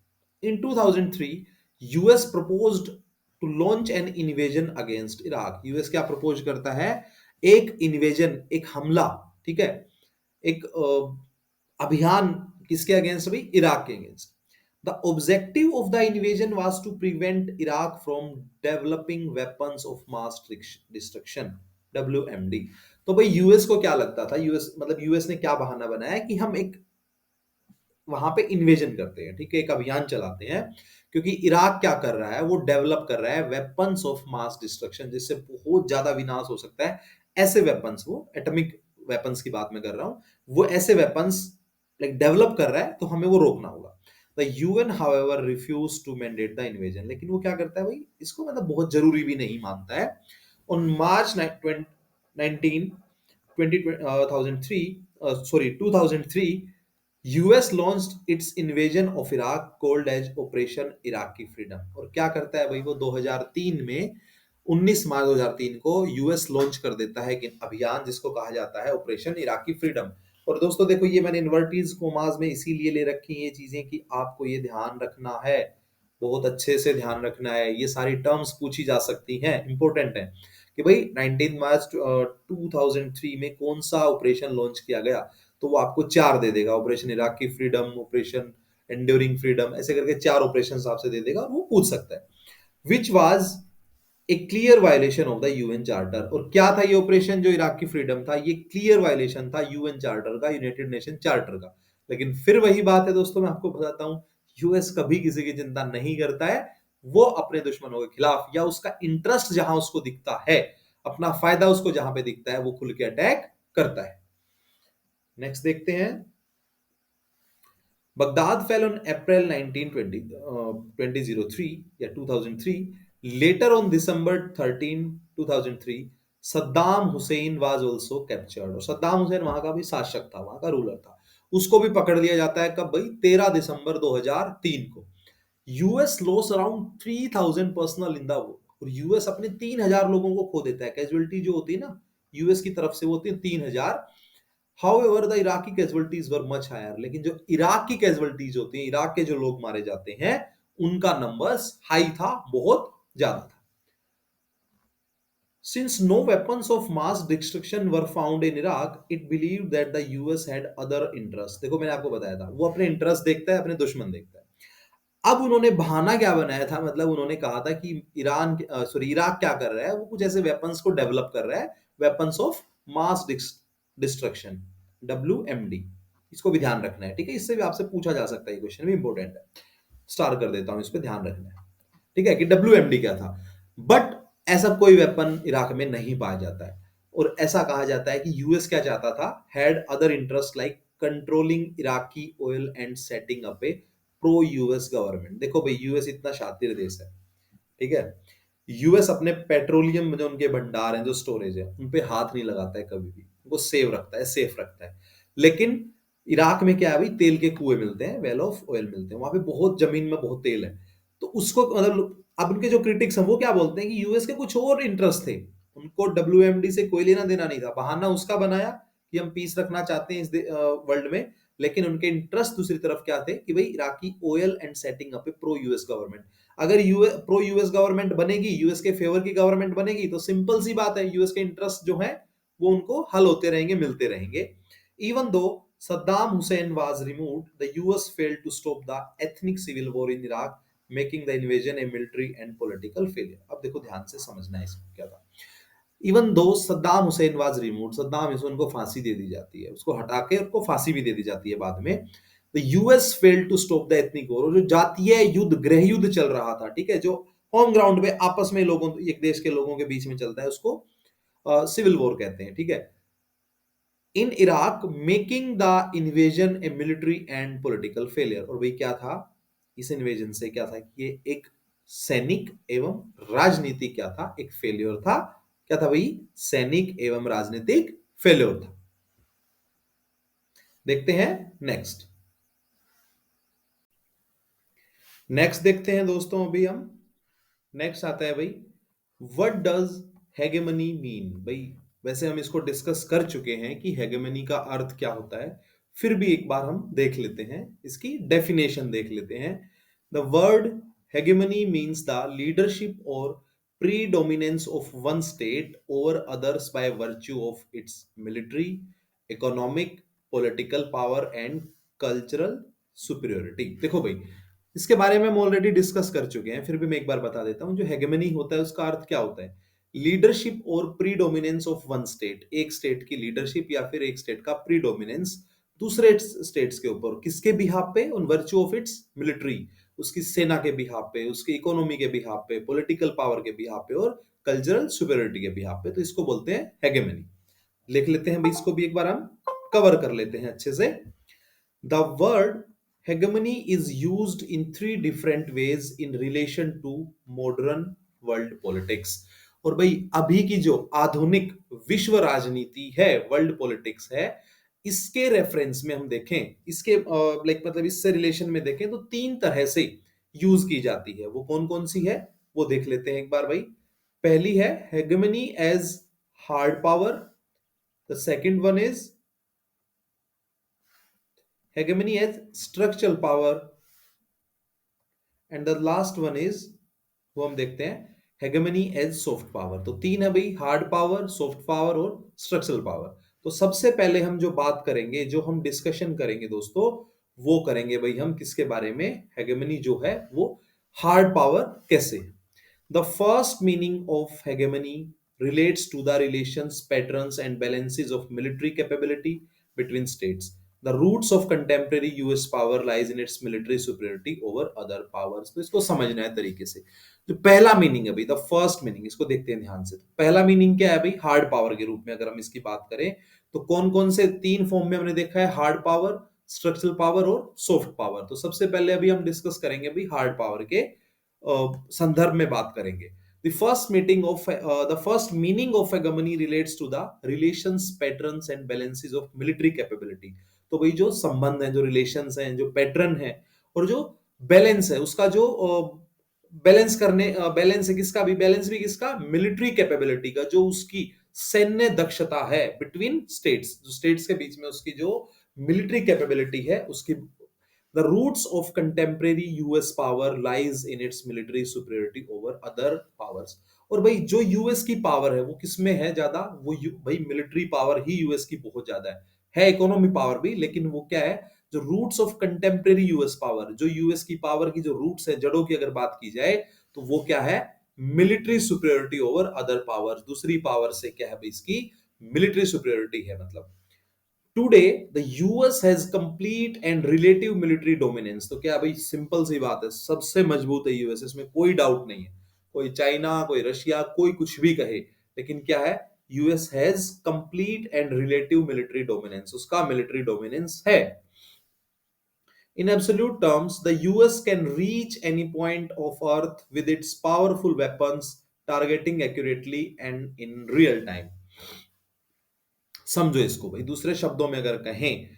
In 2003 US proposed to launch an invasion against Iraq. US क्या प्रपोज करता है, एक इन्वेजन, एक हमला, ठीक है, एक अभियान, किसके अगेंस्ट भाई, इराक के against. The objective of the invasion was to prevent Iraq from developing weapons of mass destruction, WMD। तो भाई यूएस को क्या लगता था, यूएस मतलब यूएस ने क्या बहाना बनाया कि हम एक वहां पे इन्वेजन करते हैं, ठीक है, एक अभियान चलाते हैं, क्योंकि इराक क्या कर रहा है, वो डेवलप कर रहा है वेपन्स ऑफ मास डिस्ट्रक्शन, जिससे बहुत ज्यादा विनाश हो सकता है। ऐसे वेपन्स, वो एटॉमिक वेपन्स की बात मैं कर रहा हूं, वो ऐसे वेपन्स लाइक डेवलप कर रहा है, तो हमें वो रोकना होगा। The UN however refuse to mandate the invasion. लेकिन वो क्या करता है भाई, इसको मतलब बहुत जरूरी भी नहीं मानता है। On March 19 2003 sorry 2003 US launched its invasion of Iraq called as operation Iraqi freedom. और क्या करता है भाई, वो 2003 में 19 मार्च 2003 को यूएस लॉन्च कर देता है कि अभियान, जिसको कहा जाता है ऑपरेशन इराकी फ्रीडम। और दोस्तों देखो, ये मैंने इन्वर्टीज कोमास में इसीलिए ले रखी है ये चीजें कि आपको ये ध्यान रखना है, बहुत अच्छे से ध्यान रखना है। ये सारी टर्म्स पूछी जा सकती हैं, इंपॉर्टेंट है कि भाई 19 मार्च 2003 में कौन सा ऑपरेशन लॉन्च किया गया। तो वो आपको 4 दे देगा, ऑपरेशन इराक की फ्रीडम, ऑपरेशन एंड्योरिंग फ्रीडम, ऐसे करके 4 ऑपरेशंस आपसे दे देगा और वो पूछ सकता है। Which was a clear violation of the UN charter. और क्या था ये ऑपरेशन जो इराक की फ्रीडम था, ये क्लियर वायलेशन था यूएन चार्टर का, यूनाइटेड नेशन चार्टर का। लेकिन फिर वही बात है दोस्तों, मैं आपको बताता हूं, यूएस कभी किसी की चिंता नहीं करता है। वो अपने दुश्मनों के खिलाफ या उसका इंटरेस्ट जहां उसको दिखता है, अपना फायदा उसको जहां पे दिखता है, वो खुल के अटैक करता है। नेक्स्ट देखते हैं। Baghdad fell on April 1920, 2003 या 2003. Later on December 13, 2003, Saddam Hussain was also captured. और सद्दाम हुसैन वहां का भी शासक था, वहां का रूलर था। उसको भी पकड़ लिया जाता है कब भाई? 13 दिसंबर 2003 को। US loss around 3000 personal in the war. और यूएस अपने 3000 लोगों को खो देता है। कैजुअलिटी जो होती है ना यूएस की तरफ से, वो होती है 3000। However, the Iraqi casualties were much higher. लेकिन जो इराक की कैजुअलिटीज होती हैं, इराक के जो लोग मारे जाते हैं, उनका नंबर्स हाई था, बहुत ज्यादा था। Since no weapons of mass destruction were found in Iraq, it believed that the US had other interests. देखो मैंने आपको बताया था, वो अपने इंटरेस्ट देखता है, अपने दुश्मन देखता है। अब उन्होंने बहाना क्या बनाया था, मतलब उन्होंने कहा था कि इराक क्या कर रहा है, वो कुछ ऐसे वेपन्स को डेवलप कर रहा है, weapons of mass destruction, WMD। इसको भी ध्यान रखना है, ठीक है? इससे भी आपसे पूछा जा सकता है, क्वेश्चन भी इंपॉर्टेंट है। स्टार कर देता हूं, इस पे ध्यान रखना है, ठीक है, कि WMD क्या था। बट ऐसा कोई वेपन इराक में नहीं पाया जाता है। और ऐसा कहा जाता है कि यूएस क्या चाहता था, had other interest like controlling Iraqi oil and setting up A pro US government. देखो भाई, यूएस इतना शातिर देश है, ठीक है? यूएस अपने पेट्रोलियम में जो उनके भंडार हैं, जो स्टोरेज है, उन पे हाथ नहीं लगाता है कभी भी, उनको सेव रखता है, सेफ रखता है। लेकिन इराक में क्या है भाई, तेल के कुएं मिलते हैं, वेल ऑफ ऑयल मिलते हैं, वहां पे बहुत जमीन में बहुत तेल है। तो उसको मतलब, अब उनके जो क्रिटिक्स हैं वो क्या बोलते हैं कि यूएस के कुछ और इंटरेस्ट थे, उनको WMD से कोई लेना देना नहीं था। बहाना उसका बनाया कि हम पीस रखना चाहते हैं इस वर्ल्ड में, लेकिन उनके इंटरेस्ट दूसरी तरफ क्या थे कि भाई Iraqi oil and setting up A pro US government. अगर यूएस प्रो यूएस गवर्नमेंट बनेगी, यूएस के फेवर की गवर्नमेंट बनेगी, तो सिंपल सी बात है, यूएस के इंटरेस्ट जो है वो उनको हल होते रहेंगे, मिलते रहेंगे। Even though Saddam Hussein was removed, the US failed to stop the ethnic civil war in Iraq, making the invasion a military and political failure. अब देखो ध्यान से समझना है इसको क्या था। Even though Saddam Hussain was remove, Saddam Hussain को फांसी दे दी जाती है, उसको हटा के उनको फांसी भी दे दी जाती है बाद में। The US failed to stop the ethnic war. जो जातीय युद्ध, गृह युद्ध चल रहा था, ठीक है, जो होम ग्राउंड पे आपस में लोगों, एक देश के लोगों के बीच में चलता है, उसको सिविल वॉर कहते हैं, ठीक है, in Iraq, making the invasion A military and political failure. और भाई क्या था इस इन्वेजन से, क्या था कि ये एक सैनिक एवं राजनीतिक क्या था, एक फेलियर था। क्या था भाई? सैनिक एवं राजनीतिक फेलियर था। देखते हैं नेक्स्ट। नेक्स्ट देखते हैं दोस्तों, अभी हम नेक्स्ट आता है भाई, व्हाट डज हेगेमनी मीन। भाई वैसे हम इसको डिस्कस कर चुके हैं कि हेगेमनी का अर्थ क्या होता है, फिर भी एक बार हम देख लेते हैं, इसकी डेफिनेशन देख लेते हैं। The word hegemony means the leadership और predominance of one state over others by virtue of its military, economic, political power and cultural superiority। देखो भाई, इसके बारे में हम ऑलरेडी डिस्कस कर चुके हैं, फिर भी मैं एक बार बता देता हूं। जो हेगेमनी होता है उसका अर्थ क्या होता है? लीडरशिप और प्रीडोमिनेंस ऑफ वन स्टेट, एक स्टेट की लीडरशिप या फिर एक स्टेट का प्रीडोमिनेंस दूसरे स्टेट्स के ऊपर, किसके बिहाफ पे? On virtue of its military, उसकी सेना के बिहाफ पे, उसकी इकोनॉमी के बिहाफ पे, पॉलिटिकल पावर के बिहाफ पे, और कल्चरल सुपेरियोरिटी के बिहाफ पे। तो इसको बोलते हैं हेगेमनी। लिख लेते हैं भाई, इसको भी एक बार हम कवर कर लेते हैं अच्छे से। The word hegemony is used in three different ways in relation to modern world politics। और भाई अभी की जो आधुनिक विश्व राजनीति है, वर्ल्ड पॉलिटिक्स है, इसके रेफरेंस में हम देखें, इसके लाइक मतलब इससे रिलेशन में देखें, तो तीन तरह से यूज की जाती है। वो कौन कौन सी है वो देख लेते हैं एक बार भाई। पहली है hegemony as hard power, the second one is hegemony as structural power, and the last one is, वो हम देखते हैं hegemony as soft power। तो तीन है भाई, हार्ड पावर, सॉफ्ट पावर और स्ट्रक्चरल पावर। तो सबसे पहले हम जो बात करेंगे, जो हम डिस्कशन करेंगे दोस्तों, वो करेंगे भाई हम किसके बारे में, हेगेमनी जो है वो हार्ड पावर कैसे। The first meaning of hegemony relates to the relations, patterns, and balances of military capability between states. The roots of contemporary US power lies in its military superiority over other powers. तो इसको समझना है तरीके से। जो पहला meaning है भाई, द फर्स्ट मीनिंग, इसको देखते हैं ध्यान से। पहला मीनिंग क्या है भाई, हार्ड पावर के रूप में अगर हम इसकी बात करें तो कौन कौन से तीन फॉर्म में हमने देखा है, हार्ड पावर, स्ट्रक्चरल पावर और सॉफ्ट पावर। तो सबसे पहले अभी हम डिस्कस करेंगे भाई हार्ड पावर के संदर्भ में बात करेंगे। The first meaning of hegemony relates to the relations, patterns and balances of military capability. तो भाई जो संबंध है, जो रिलेशंस हैं, जो पैटर्न है और जो बैलेंस है, उसका जो बैलेंस है किसका भी, बैलेंस भी किसका, मिलिट्री कैपेबिलिटी का, जो उसकी सैन्य दक्षता है बिटवीन स्टेट्स, जो स्टेट्स के बीच में उसकी जो मिलिट्री कैपेबिलिटी है उसकी। The roots of contemporary US power lies in its military superiority over other powers. और भाई जो यूएस की पावर है वो किसमें है ज्यादा, वो भाई मिलिट्री पावर ही यूएस की बहुत ज्यादा है इकोनॉमी पावर भी, लेकिन वो क्या है, जो roots of contemporary US power, जो यूएस की पावर की जो रूट्स है, जड़ों की अगर बात की जाए तो वो क्या है, military superiority over other powers, दूसरी पावर से क्या है भाई इसकी मिलिट्री सुपीरियरिटी है। मतलब today the US has complete and relative military dominance. तो क्या भाई सिंपल सी बात है, सबसे मजबूत है यूएस, इसमें कोई डाउट नहीं है। कोई चाइना, कोई रशिया, कोई कुछ भी कहे, लेकिन क्या है, US has complete and relative military dominance, उसका मिलिट्री डोमिनेंस है। In absolute terms, the US can reach any point of Earth with its powerful weapons, targeting accurately and in real time. समझो इसको भाई, दूसरे शब्दों में अगर कहें,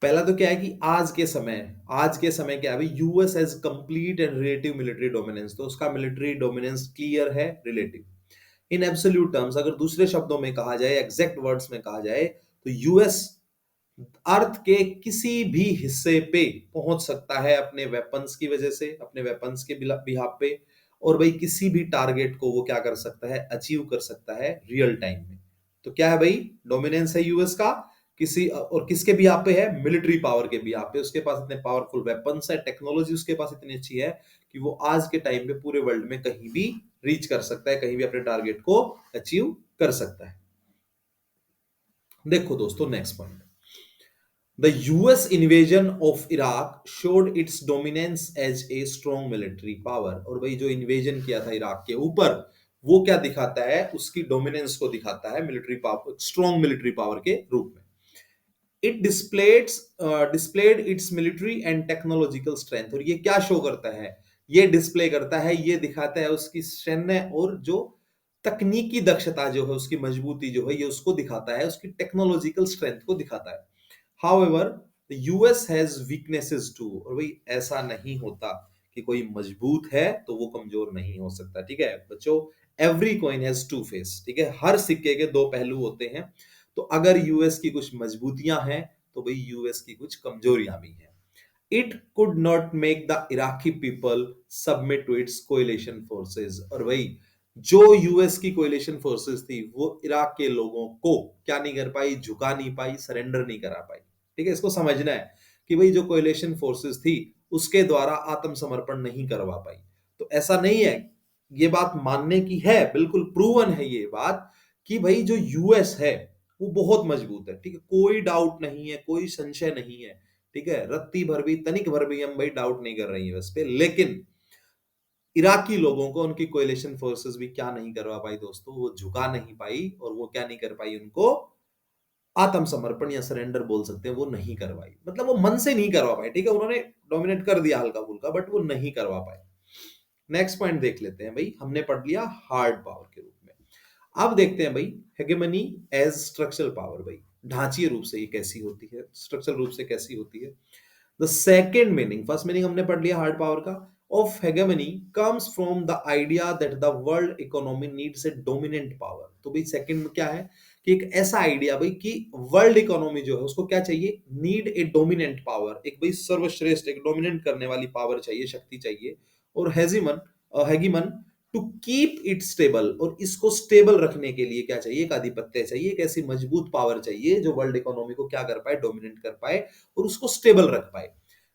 पहला तो क्या है कि आज के समय क्या है भाई, US has complete and relative military dominance, तो उसका मिलिट्री डोमिनेंस क्लियर है, रिलेटिव। इन एब्सोल्यूट टर्म्स, अगर दूसरे शब्दों में कहा जाए, एग्जैक्ट वर्ड्स में कहा जाए, तो यूएस अर्थ के किसी भी हिस्से पे पहुंच सकता है अपने वेपन्स की वजह से, अपने वेपन्स के बिहाफ पे, और भाई किसी भी टारगेट को वो क्या कर सकता है, अचीव कर सकता है रियल टाइम में। तो क्या है भाई, डोमिनेंस है यूएस का किसी और किसके बिहाफ पे है, मिलिट्री पावर के बिहाफ पे। उसके पास इतने पावरफुल वेपन्स है, टेक्नोलॉजी उसके पास इतनी अच्छी है कि वो आज के टाइम पे पूरे वर्ल्ड में कहीं भी रीच कर सकता है, कहीं भी अपने टारगेट को अचीव कर सकता है। देखो दोस्तों, next point, The US invasion of Iraq showed its dominance as a strong military power। और भाई जो इन्वेजन किया था इराक के ऊपर, वो क्या दिखाता है, उसकी डोमिनेंस को दिखाता है, military power, strong military power के रूप में। It displayed it's military and technological strength. और ये क्या शो करता है, ये डिस्प्ले करता है, ये दिखाता है उसकी सैन्य और जो तकनीकी दक्षता जो है, उसकी मजबूती जो है, ये उसको दिखाता है, उसकी टेक्नोलॉजिकल स्ट्रेंथ को दिखाता है। However, the US has weaknesses too। और भाई ऐसा नहीं होता कि कोई मजबूत है तो वो कमजोर नहीं हो सकता, ठीक है बच्चों। Every coin has two face, ठीक है, हर सिक्के के दो पहलू होते हैं। तो अगर यूएस की कुछ मजबूतियां हैं तो भाई यूएस की कुछ कमजोरियां भी हैं। It could not make the Iraqi people submit to its coalition forces. और भाई जो यूएस की कोएलिशन फोर्सेस थी वो इराक के लोगों को क्या नहीं कर पाई, झुका नहीं पाई, सरेंडर नहीं करा पाई। ठीक है, इसको समझना है कि भाई जो कोएलिशन फोर्सेस थी उसके द्वारा आत्मसमर्पण नहीं करवा पाई। तो ऐसा नहीं है, ये बात मानने की है, बिल्कुल प्रूवन है ये बात कि भाई जो यूएस है वो बहुत मजबूत है, ठीक है, कोई डाउट नहीं है, कोई संशय नहीं है, ठीक है, रत्ती भर भी, तनिक भर भी हम भाई डाउट नहीं कर रहे हैं यूएस पे। लेकिन इराकी लोगों को उनकी कोएलिशन फोर्सेस भी क्या नहीं करवा पाई दोस्तों, वो झुका नहीं पाई, और वो क्या नहीं कर पाई, उनको आत्मसमर्पण या सरेंडर बोल सकते हैं, वो नहीं करवाई। मतलब वो मन से नहीं करवा पाए, ठीक है, उन्होंने डोमिनेट कर दिया हल्का फुल्का, बट वो नहीं करवा पाए। नेक्स्ट पॉइंट देख लेते हैं भाई, हमने पढ़ लिया हार्ड पावर के रूप में। अब देखते हैं भाई हेगेमनी एज स्ट्रक्चरल पावर, भाई ढांचीय रूप से ये कैसी होती है, स्ट्रक्चरल रूप से कैसी होती है। The second meaning, first meaning हमने पढ़ लिया हार्ड पावर का, of hegemony comes from the idea that the world economy needs a dominant power. तो भाई सेकंड में क्या है कि एक ऐसा आइडिया भाई कि वर्ल्ड इकोनॉमी जो है उसको क्या चाहिए, नीड ए डोमिनेंट पावर, एक भाई सर्वश्रेष्ठ, एक डोमिनेट करने वाली पावर चाहिए, शक्ति चाहिए। और हेजिमन हेगिमन टू कीप इट स्टेबल, और इसको स्टेबल रखने के लिए क्या चाहिए? एक आधिपत्य चाहिए, एक ऐसी मजबूत पावर चाहिए जो वर्ल्ड इकोनॉमी को क्या कर पाए? डोमिनेट कर पाए और उसको स्टेबल रख पाए।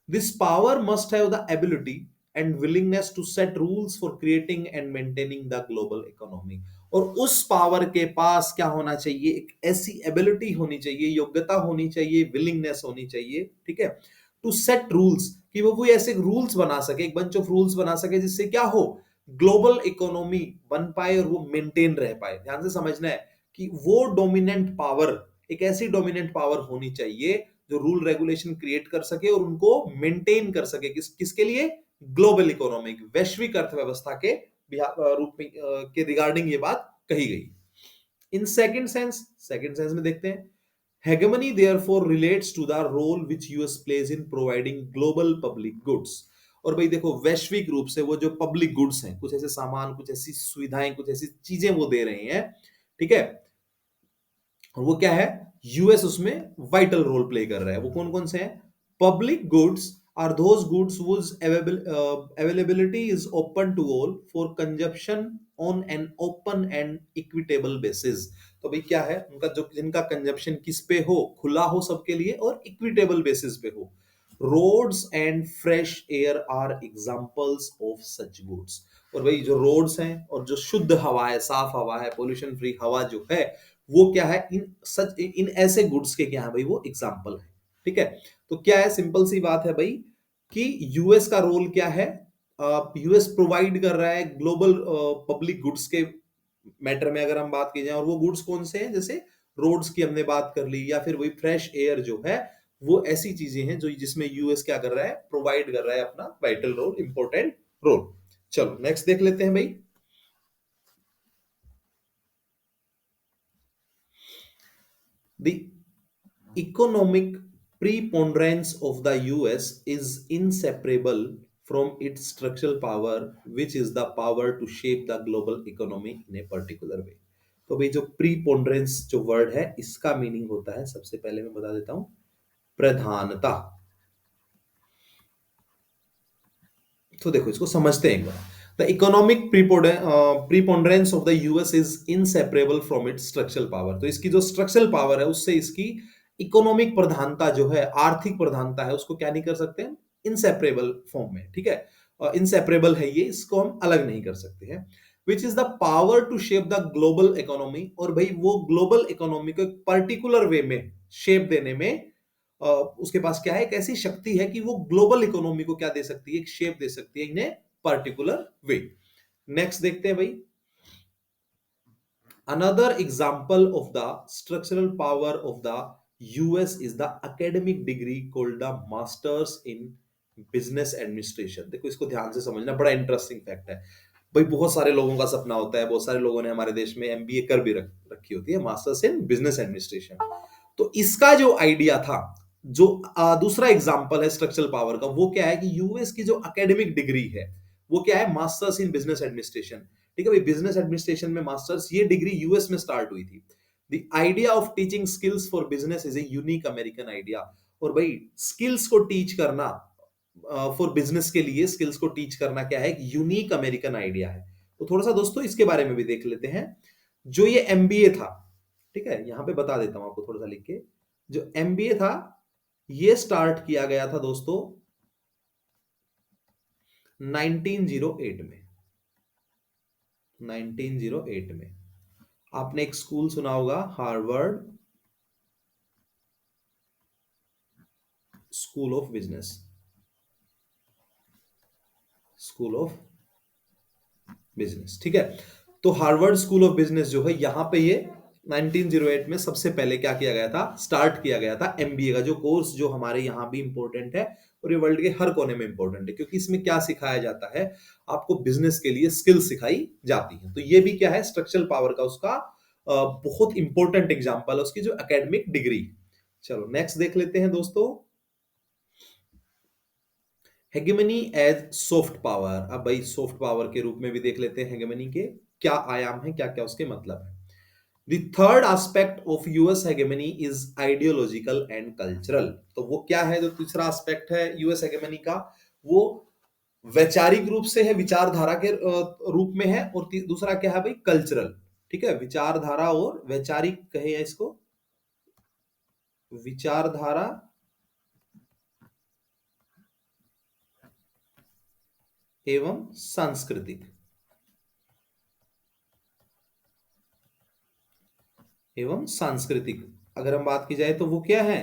This power must have the ability and willingness to set rules for creating and maintaining the global economy. और उस पावर के पास क्या होना चाहिए? एक ऐसी एबिलिटी होनी चाहिए, योग्यता होनी चाहिए, विलिंगनेस होनी चाहिए, ठीक है, टू सेट रूल्स, कि वो कोई ऐसे रूल्स बना सके, एक बंच ऑफ रूल्स बना सके जिससे क्या हो? ग्लोबल इकोनॉमी बन पाए और वो मेंटेन रह पाए। ध्यान से समझना है कि वो डोमिनेंट पावर, एक ऐसी डोमिनेंट पावर होनी चाहिए जो रूल रेगुलेशन क्रिएट कर सके और उनको मेंटेन कर सके। किसके लिए? ग्लोबल इकोनॉमिक, वैश्विक अर्थव्यवस्था के रूप में के रिगार्डिंग ये बात कही गई। इन सेकंड सेंस में देखते हैं, hegemony therefore relates to the role which US plays in providing global public goods। और भाई देखो, वैश्विक रूप से वो जो पब्लिक गुड्स हैं, कुछ ऐसे सामान, कुछ ऐसी सुविधाएं, कुछ ऐसी चीजें वो दे रहे हैं, ठीक है, और वो क्या है? यूएस उसमें वाइटल रोल प्ले कर रहा है। वो कौन कौन से हैं? Public goods are those goods whose availability is open to all for consumption on an open and equitable basis। तो भाई क्या है उनका? जो जिनका कंजप्शन किस पे हो? खुला हो सबके लिए और इक्विटेबल बेसिस पे हो। Roads and fresh air are examples of such goods. और भाई जो रोड्स हैं और जो शुद्ध हवा है, साफ हवा है, पोल्यूशन फ्री हवा जो है, वो क्या है? इन ऐसे गुड्स के क्या है भाई? वो एग्जांपल है, ठीक है। तो क्या है? सिंपल सी बात है भाई कि यूएस का रोल क्या है? यूएस प्रोवाइड कर रहा है ग्लोबल पब्लिक गुड्स के मैटर में, अगर हम बात की जाए। और वो गुड्स कौन से हैं? जैसे रोड्स की हमने बात कर ली, या फिर वही फ्रेश एयर जो है, वो ऐसी चीजें हैं जो जिसमें यूएस क्या कर रहा है? प्रोवाइड कर रहा है अपना वाइटल रोल, इंपॉर्टेंट रोल। चलो नेक्स्ट देख लेते हैं भाई। The economic preponderance of the US is inseparable from its structural power, which is the power to shape the global economy in a particular way। तो भाई जो प्रीपोंडरेंस जो word है, इसका मीनिंग होता है, सबसे पहले मैं बता देता हूं, प्रधानता। तो देखो इसको समझते हैं एक बार। The economic preponderance of the US is inseparable from its structural power. तो इसकी जो स्ट्रक्चरल पावर है उससे इसकी इकोनॉमिक प्रधानता जो है, आर्थिक प्रधानता है, उसको क्या नहीं कर सकते हैं? इनसेपरेबल फॉर्म में, ठीक है, इनसेपरेबल है ये, इसको हम अलग नहीं कर सकते हैं। Which is the power to shape the global economy. और भाई वो ग्लोबल इकोनॉमी को एक पर्टिकुलर वे में शेप देने में उसके पास क्या है? एक ऐसी शक्ति है कि वो ग्लोबल इकोनॉमी को क्या दे सकती है? एक शेप दे सकती है इन ए पर्टिकुलर वे। नेक्स्ट देखते हैं भाई। Another example of the structural power of the US is the academic degree called the masters in business administration. देखो इसको ध्यान से समझना, बड़ा इंटरेस्टिंग फैक्ट है भाई। बहुत सारे लोगों का सपना होता है, बहुत सारे लोगों ने हमारे देश में एमबीए कर भी रखी होती है, मास्टर्स इन बिजनेस एडमिनिस्ट्रेशन। तो इसका जो आइडिया था, जो दूसरा एग्जांपल है स्ट्रक्चरल पावर का, वो क्या है कि यूएस की जो एकेडमिक डिग्री है वो क्या है? मास्टर्स इन बिजनेस एडमिनिस्ट्रेशन, ठीक है भाई। बिजनेस एडमिनिस्ट्रेशन में मास्टर्स, ये डिग्री यूएस में स्टार्ट हुई थी। The idea of teaching skills for business is a unique American idea. और भाई स्किल्स को टीच करना, फॉर बिजनेस के लिए स्किल्स को टीच करना क्या है? एक यूनिक अमेरिकन आइडिया है। तो थोड़ा सा दोस्तों इसके बारे में भी देख लेते हैं। जो ये एमबीए था, ठीक है, यहां पे बता देता हूं आपको थोड़ा सा लिख के। जो एमबीए था ये स्टार्ट किया गया था दोस्तों 1908 में। 1908 में आपने एक स्कूल सुना होगा, Harvard school of business. School of business, ठीक है। तो हार्वर्ड स्कूल ऑफ बिजनेस जो है, यहां पे ये 1908 में सबसे पहले क्या किया गया था? स्टार्ट किया गया था एमबीए का जो कोर्स, जो हमारे यहां भी इंपॉर्टेंट है और ये वर्ल्ड के हर कोने में इंपॉर्टेंट है, क्योंकि इसमें क्या सिखाया जाता है? आपको बिजनेस के लिए स्किल सिखाई जाती है। तो ये भी क्या है? स्ट्रक्चरल पावर का उसका बहुत इंपॉर्टेंट एग्जाम्पल है, उसकी जो एकेडमिक डिग्री। चलो नेक्स्ट देख लेते हैं दोस्तों। हेगेमनी एज सॉफ्ट पावर। अब भाई सॉफ्ट पावर के रूप में भी देख लेते हैं हेगेमनी के क्या आयाम है, क्या क्या उसके मतलब है। The third aspect of US hegemony is ideological and cultural. तो वो क्या है जो तीसरा एस्पेक्ट है यूएस हेगेमनी का? वो वैचारिक रूप से है, विचारधारा के रूप में है, और दूसरा क्या है भाई, कल्चरल। ठीक है, विचारधारा और वैचारिक कहे या इसको, विचारधारा एवं सांस्कृतिक, एवं सांस्कृतिक अगर हम बात की जाए तो वो क्या है,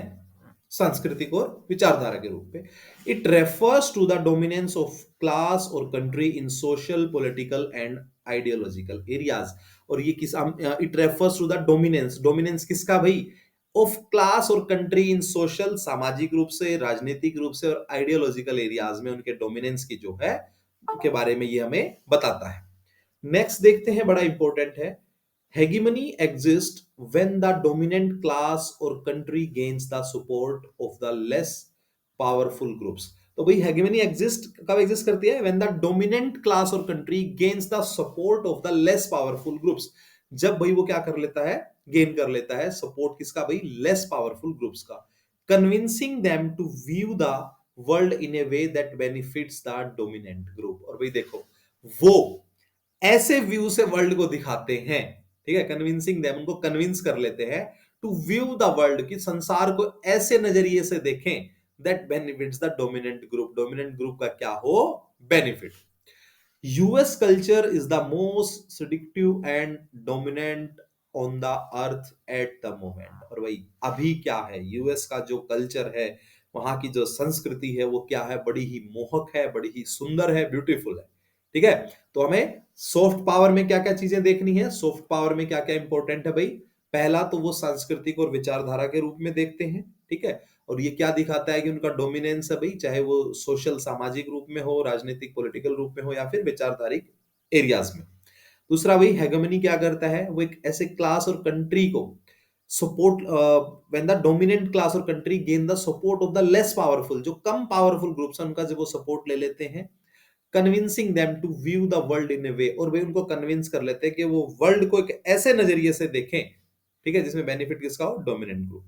सांस्कृतिक और विचारधारा के रूप में। It refers to the dominance of class और country in social, political and ideological areas. और ये किस, it refers to the dominance, dominance किसका भाई, ऑफ क्लास और कंट्री इन सोशल, सामाजिक रूप से, राजनीतिक रूप से, और आइडियोलॉजिकल एरियाज में उनके डोमिनेंस की जो है के बारे में ये हमें बताता है। नेक्स्ट देखते हैं, बड़ा इंपॉर्टेंट है, hegemony exists when the dominant class or country gains the support of the less powerful groups। तो भाई hegemony exist कब exist करती है, when the dominant class or country gains the support of the less powerful groups। जब भाई वो क्या कर लेता है, गेन कर लेता है सपोर्ट किसका भाई, लेस पावरफुल ग्रुप्स का, convincing them to view the world in a way that benefits the dominant group. और भाई देखो, वो ऐसे व्यू से वर्ल्ड को दिखाते हैं, ठीक है, कन्विंसिंग देम, उनको कन्विंस कर लेते हैं, टू व्यू द वर्ल्ड, की संसार को ऐसे नजरिए से देखें, that benefits the dominant group, dominant group का क्या हो, benefit. US culture is the most seductive and dominant on the earth at the moment. और भाई अभी क्या है, यूएस का जो कल्चर है, वहां की जो संस्कृति है वो क्या है, बड़ी ही मोहक है, बड़ी ही सुंदर है, ब्यूटीफुल है। ठीक है, तो हमें सॉफ्ट पावर में क्या क्या चीजें देखनी है, सॉफ्ट पावर में क्या क्या इंपॉर्टेंट है भाई, पहला तो वो सांस्कृतिक और विचारधारा के रूप में देखते हैं। ठीक है, और ये क्या दिखाता है कि उनका डोमिनेंस है भाई, चाहे वो सोशल, सामाजिक रूप में हो, राजनीतिक पॉलिटिकल रूप में हो, या फिर विचारधारिक एरियाज में। दूसरा भाई हेगेमनी क्या करता है, वो एक ऐसे क्लास और कंट्री को support, when the dominant class और country gain the support of the less powerful, जो कम पावरफुल ग्रुप्स हैं उनका जब वो सपोर्ट ले लेते हैं, convincing them to view the world in a way, और वे उनको कन्विंस कर लेते हैं कि वो वर्ल्ड को एक ऐसे नजरिए से देखें, ठीक है, जिसमें बेनिफिट किसका हो, डोमिनेंट ग्रुप।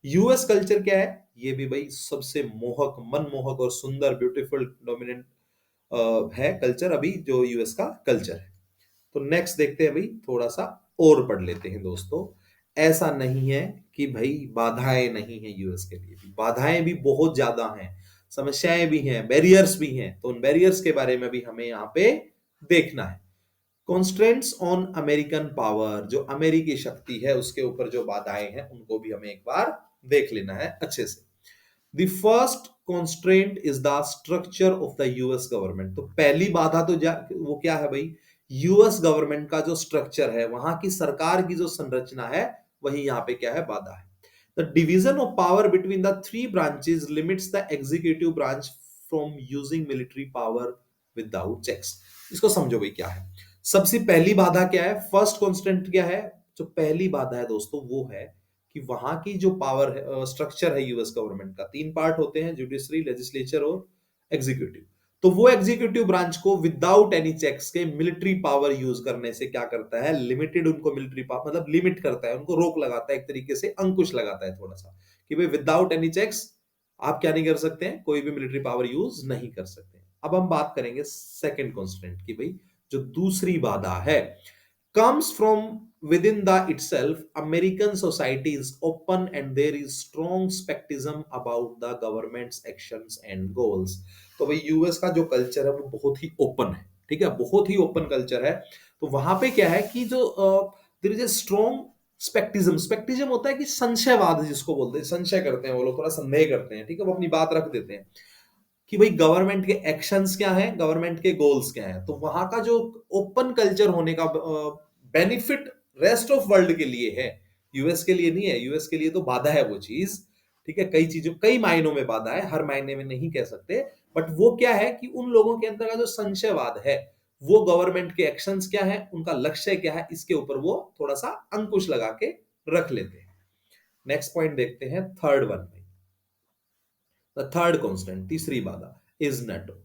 यूएस कल्चर क्या है, ये भी भाई सबसे मोहक, मनमोहक और सुंदर, ब्यूटीफुल, डोमिनेंट है कल्चर अभी जो यूएस का कल्चर है। तो नेक्स्ट देखते हैं भाई, थोड़ा सा और पढ़ लेते हैं दोस्तों। ऐसा नहीं है कि भाई बाधाएं नहीं है, यूएस के लिए भी बाधाएं भी बहुत ज्यादा हैं, समस्याएं भी हैं, बैरियर्स भी हैं, तो उन बैरियर्स के बारे में भी हमें यहाँ पे देखना है। कॉन्स्ट्रेंट्स ऑन अमेरिकन पावर, जो अमेरिकी शक्ति है उसके ऊपर जो बाधाएं हैं उनको भी हमें एक बार देख लेना है अच्छे से। The first constraint is the structure of the US government. तो पहली बाधा तो वो क्या है भाई, यूएस गवर्नमेंट का जो स्ट्रक्चर है, वहां की सरकार की जो संरचना है, वही यहाँ पे क्या है, बाधा है। The division of power between the three branches limits the executive branch from using military power without checks. इसको समझो भाई क्या है। सबसे पहली बाधा क्या है, फर्स्ट कॉन्स्टेंट क्या है, जो पहली बाधा है दोस्तों वो है कि वहां की जो पावर है, स्ट्रक्चर है यूएस गवर्नमेंट का, तीन पार्ट होते हैं, जुडिशरी, लेजिस्लेचर और एग्जीक्यूटिव। तो वो एग्जीक्यूटिव ब्रांच को विदाउट एनी चेक्स के मिलिट्री पावर यूज करने से क्या करता है, लिमिटेड उनको मिलिट्री पावर, मतलब लिमिट करता है, उनको रोक लगाता है, एक तरीके से अंकुश लगाता है थोड़ा सा, कि भाई विदाउट एनी चेक्स आप क्या नहीं कर सकते हैं, कोई भी मिलिट्री पावर यूज नहीं कर सकते। अब हम बात करेंगे सेकंड कॉन्स्टेंट की भाई, जो दूसरी बाधा है, comes from within the itself. American society is open and there is strong skepticism about the government's actions and goals। तो भाई यूएस का जो कल्चर है वो बहुत ही ओपन है, ठीक है, बहुत ही ओपन कल्चर है। तो वहां पे क्या है कि जो देयर इज ए स्ट्रॉन्ग स्पेक्टिज्म, स्पेक्टिज्म होता है कि संशयवाद जिसको बोलते हैं, संशय करते हैं वो लोग, थोड़ा संदेह करते हैं, ठीक है, वो अपनी बात रख देते हैं कि भाई गवर्नमेंट के एक्शंस क्या है, गवर्नमेंट के गोल्स क्या है। तो वहां का जो ओपन कल्चर होने का बेनिफिट रेस्ट ऑफ वर्ल्ड के लिए है, यूएस के लिए नहीं है। यूएस के लिए तो बाधा है वो चीज, ठीक है, कई चीजों, कई मायनों में बाधा है, हर मायने में नहीं कह सकते, बट वो क्या है कि उन लोगों के अंदर का जो संशयवाद है, वो गवर्नमेंट के एक्शंस क्या है, उनका लक्ष्य क्या है, इसके ऊपर वो थोड़ा सा अंकुश लगा के रख लेते हैं। नेक्स्ट पॉइंट देखते हैं, थर्ड वन में, द थर्ड कॉन्स्टेंट, तीसरी बाधा is NATO,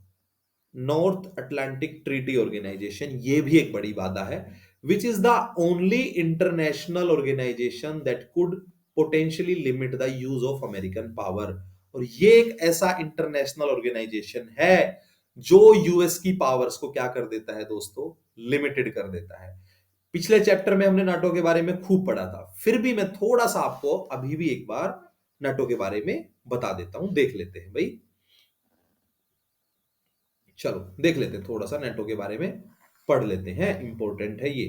North Atlantic Treaty Organization. ये भी एक बड़ी बाधा है, which is the only international organization that could potentially limit the use of American power. और ये एक ऐसा इंटरनेशनल ऑर्गेनाइजेशन है जो यूएस की पावर्स को क्या कर देता है दोस्तों, लिमिटेड कर देता है। पिछले चैप्टर में हमने नाटो के बारे में खूब पढ़ा था, फिर भी मैं थोड़ा सा आपको अभी भी एक बार नाटो के बारे में बता देता हूं, देख लेते हैं भाई। चलो देख लेते हैं, थोड़ा सा नाटो के बारे में पढ़ लेते हैं, इंपॉर्टेंट है ये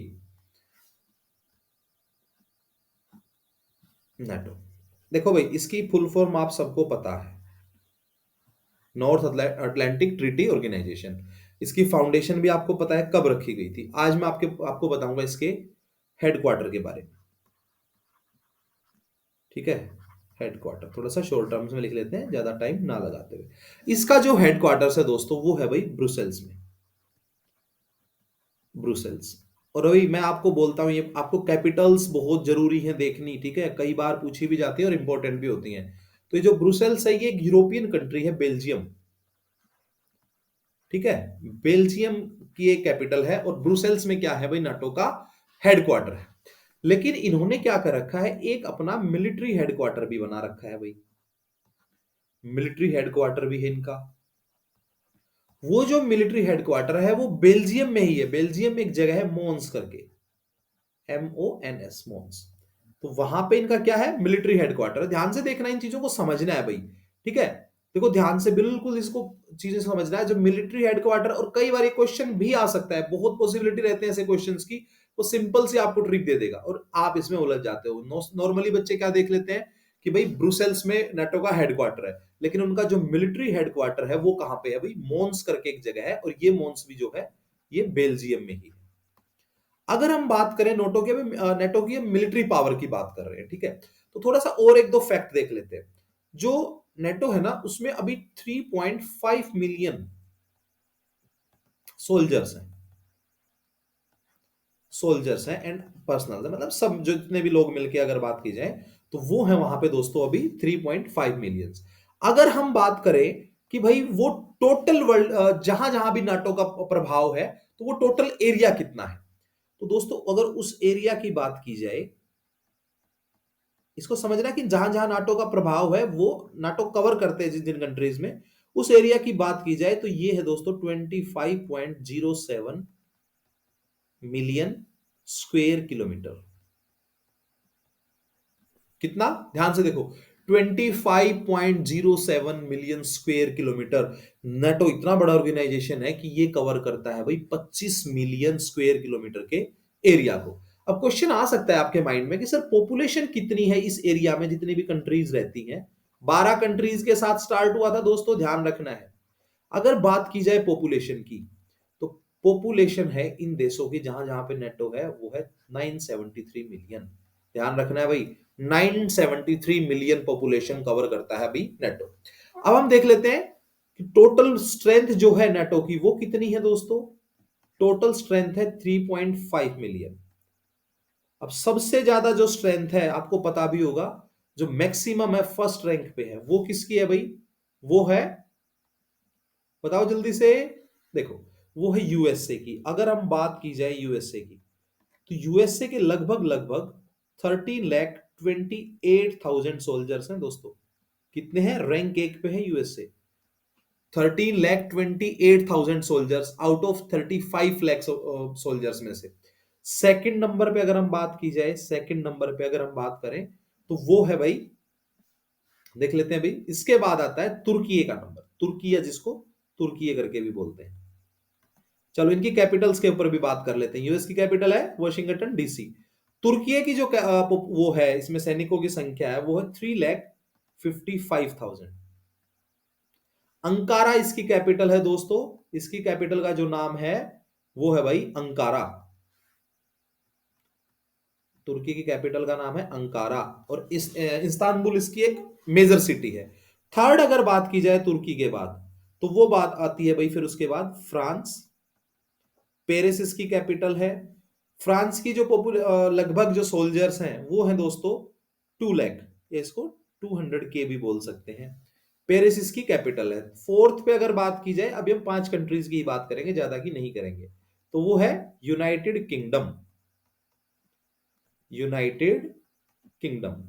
नाटो। देखो भाई, इसकी फुल फॉर्म आप सबको पता है, नॉर्थ अटलांटिक ट्रीटी ऑर्गेनाइजेशन। इसकी फाउंडेशन भी आपको पता है कब रखी गई थी। आज मैं आपको बताऊंगा इसके हेडक्वार्टर के बारे में, ठीक है। हेडक्वार्टर थोड़ा सा शॉर्ट टर्म्स में लिख लेते हैं, ज्यादा टाइम ना लगाते हुए। इसका जो हेडक्वार्टर है दोस्तों, वो है भाई ब्रुसेल्स में, ब्रुसेल्स। और अभी मैं आपको बोलता हूं, ये आपको कैपिटल्स बहुत जरूरी है देखनी, ठीक है, कई बार पूछी भी जाती है और इंपॉर्टेंट भी होती हैं। तो ये जो ब्रुसेल्स है, ये एक यूरोपियन कंट्री है, बेल्जियम, ठीक है। बेल्जियम की एक कैपिटल है, और ब्रुसेल्स में क्या है भाई, नाटो का हेडक्वार्टर है। लेकिन इन्होंने क्या कर रखा है, एक अपना मिलिट्री हेडक्वार्टर भी बना रखा है भाई, मिलिट्री हेडक्वार्टर भी है इनका। वो जो मिलिट्री हेडक्वार्टर है वो बेल्जियम में ही है। बेल्जियम में एक जगह है मोन्स करके, MONS, मोन्स। तो वहां पे इनका क्या है, मिलिट्री हेडक्वार्टर। ध्यान से देखना, इन चीजों को समझना है भाई, ठीक है। देखो ध्यान से बिल्कुल इसको चीजें समझना है, जो मिलिट्री हेडक्वार्टर। और कई बार ये क्वेश्चन भी आ सकता है, बहुत पॉसिबिलिटी रहते हैं ऐसे क्वेश्चंस की। वो सिंपल सी आपको ट्रिक दे देगा और आप इसमें उलझ जाते हो। नॉर्मली बच्चे क्या देख लेते हैं कि भाई ब्रुसेल्स में नाटो का हेडक्वार्टर है, लेकिन उनका जो मिलिट्री हेडक्वार्टर है वो कहां पे है भाई, मोन्स करके एक जगह है, और ये मोन्स भी जो है ये बेल्जियम में ही है। अगर हम बात करें नोटो की, नेटो की मिलिट्री पावर की बात कर रहे हैं, ठीक है। तो थोड़ा सा और एक दो फैक्ट देख लेते हैं। जो नेटो है ना, उसमें अभी 3.5 मिलियन सोल्जर्स हैं, सोल्जर्स हैं एंड पर्सनल, मतलब सब जितने भी लोग मिलके अगर बात की जाए, तो वो है वहां पे दोस्तों अभी 3.5 मिलियन। अगर हम बात करें कि भाई वो टोटल वर्ल्ड, जहां जहां भी नाटो का प्रभाव है, तो वो टोटल एरिया कितना है। तो दोस्तों अगर उस एरिया की बात की जाए, इसको समझना कि जहां जहां नाटो का प्रभाव है, वो नाटो कवर करते हैं जिन जिन कंट्रीज में, उस एरिया की बात की जाए, तो ये है दोस्तों 25.07 मिलियन स्क्वेयर किलोमीटर। कितना, ध्यान से देखो, 25.07 मिलियन स्क्वेयर किलोमीटर। नाटो इतना बड़ा ऑर्गेनाइजेशन है कि ये कवर करता है भाई 25 मिलियन स्क्वेयर किलोमीटर के एरिया को। अब क्वेश्चन आ सकता है आपके माइंड में कि सर पॉपुलेशन कितनी है इस एरिया में, जितनी भी कंट्रीज रहती हैं। 12 कंट्रीज के साथ स्टार्ट हुआ था दोस्तों, ध्यान रखना है। अगर बात की जाए पॉपुलेशन की, तो पॉपुलेशन है इन देशों की जहां जहां पे नेटो है, वो है 973 मिलियन। ध्यान रखना है भाई, 973 मिलियन पॉपुलेशन कवर करता है अभी नेटो। अब हम देख लेते हैं कि टोटल स्ट्रेंथ जो है नेटो की वो कितनी है दोस्तों। टोटल स्ट्रेंथ है 3.5 मिलियन। अब सबसे ज्यादा जो स्ट्रेंथ है, आपको पता भी होगा, जो मैक्सिमम है, फर्स्ट रैंक पे है, वो किसकी है भाई, वो है, बताओ जल्दी से। देखो, वो है यूएसए की। अगर हम बात की जाए यूएसए की, तो यूएसए के लगभग लगभग 13,28,000 सोल्जर्स हैं दोस्तों। कितने हैं, रैंक एक पे है USA, 13,28,000 soldiers out of 35 lakh soldiers में से। सेकंड नंबर पे अगर हम बात की जाए, सेकंड नंबर पे अगर हम बात करें, तो वो है भाई, देख लेते हैं भाई, इसके बाद आता है तुर्की का नंबर, तुर्की, जिसको तुर्की करके भी बोलते हैं। चलो इनकी कैपिटल्स के ऊपर भी बात कर लेते हैं। यूएस की कैपिटल है वॉशिंगटन डीसी। तुर्की की जो वो है, इसमें सैनिकों की संख्या है, वो है 3,55,000। अंकारा इसकी कैपिटल है दोस्तों। इसकी कैपिटल का जो नाम है, वो है भाई अंकारा। तुर्की की कैपिटल का नाम है अंकारा, और इस्तांबुल इसकी एक मेजर सिटी है। थर्ड अगर बात की जाए तुर्की के बाद, तो वो बात आती है भाई फिर उसके बाद फ्रांस। पेरिस इसकी कैपिटल है। फ्रांस की जो लगभग जो सोल्जर्स हैं, वो है दोस्तों 2 लाख, या इसको 200K भी बोल सकते हैं। पेरिस इसकी कैपिटल है। फोर्थ पे अगर बात की जाए, अभी हम 5 कंट्रीज की बात करेंगे, ज्यादा की नहीं करेंगे, तो वो है यूनाइटेड किंगडम, यूनाइटेड किंगडम,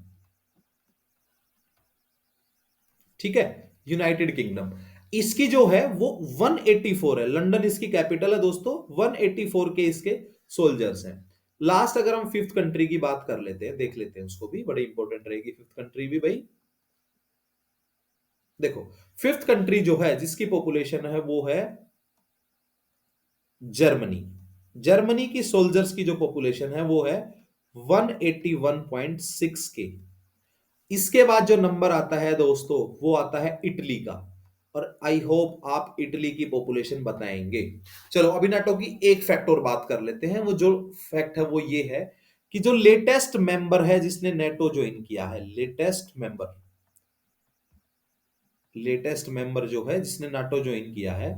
ठीक है, यूनाइटेड किंगडम। इसकी जो है वो 184 है, लंदन इसकी कैपिटल है दोस्तों। 184 के इसके सोल्जर्स हैं। लास्ट अगर हम फिफ्थ कंट्री की बात कर लेते हैं, देख लेते हैं उसको भी, बड़ी इंपॉर्टेंट रहेगी फिफ्थ कंट्री भी भाई। देखो, फिफ्थ कंट्री जो है जिसकी पॉपुलेशन है वो है जर्मनी। जर्मनी की सोल्जर्स की जो पॉपुलेशन है वो है 181.6 के। इसके बाद जो नंबर आता है दोस्तों वो आता है इटली का। और आई होप आप इटली की पॉपुलेशन बताएंगे। चलो अभी नाटो की एक फैक्ट और बात कर लेते हैं। वो जो फैक्ट है वो ये है कि जो लेटेस्ट मेंबर है जिसने नेटो ज्वाइन किया है, लेटेस्ट मेंबर जो है जिसने नाटो ज्वाइन किया है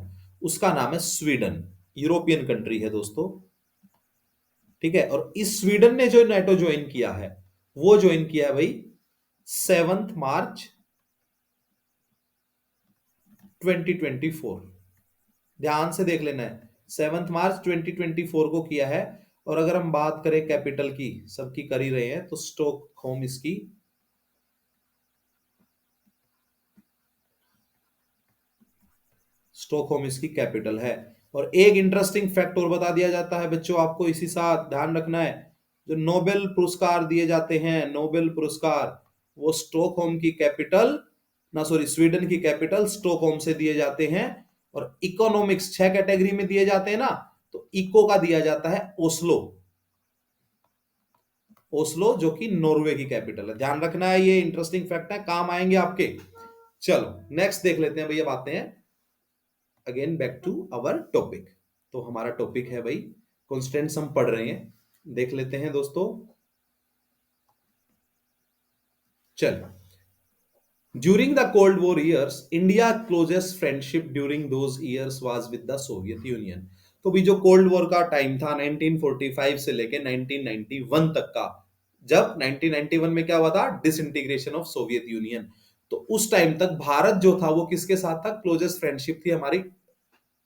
उसका नाम है स्वीडन। यूरोपियन कंट्री है दोस्तों, ठीक है। और इस स्वीडन ने जो नाटो ज्वाइन किया है वो ज्वाइन किया है भाई 7 मार्च 2024। ध्यान से देख लेना है, 7 मार्च 2024 को किया है। और अगर हम बात करें कैपिटल की, सबकी कर ही रहे हैं, तो स्टॉकहोम इसकी स्टॉकहोम इसकी कैपिटल है। और एक इंटरेस्टिंग फैक्ट और बता दिया जाता है बच्चों आपको, इसी साथ ध्यान रखना है, जो नोबेल पुरस्कार दिए जाते हैं, नोबेल पुरस्कार, वो स्टॉकहोम की कैपिटल ना सॉरी स्वीडन की कैपिटल स्टॉकहोम से दिए जाते हैं। और इकोनॉमिक्स 6 कैटेगरी में दिए जाते हैं ना, तो इको का दिया जाता है ओस्लो। ओस्लो जो कि नॉर्वे की कैपिटल है। ध्यान रखना है, ये इंटरेस्टिंग फैक्ट है, काम आएंगे आपके। चलो नेक्स्ट देख लेते हैं भैया, बातें हैं again back to our topic. तो हमारा टॉपिक है भाई कॉन्स्टेंट्स, हम पढ़ रहे हैं, देख लेते हैं दोस्तों। चल, during the cold war years India closest friendship during those years was with the Soviet union. तो भी जो कोल्ड वॉर का टाइम था 1945 से लेके 1991 तक का, जब 1991 में क्या हुआ था, डिसइंटीग्रेशन ऑफ सोवियत यूनियन, तो उस टाइम तक भारत जो था वो किसके साथ था, क्लोजेस्ट फ्रेंडशिप थी हमारी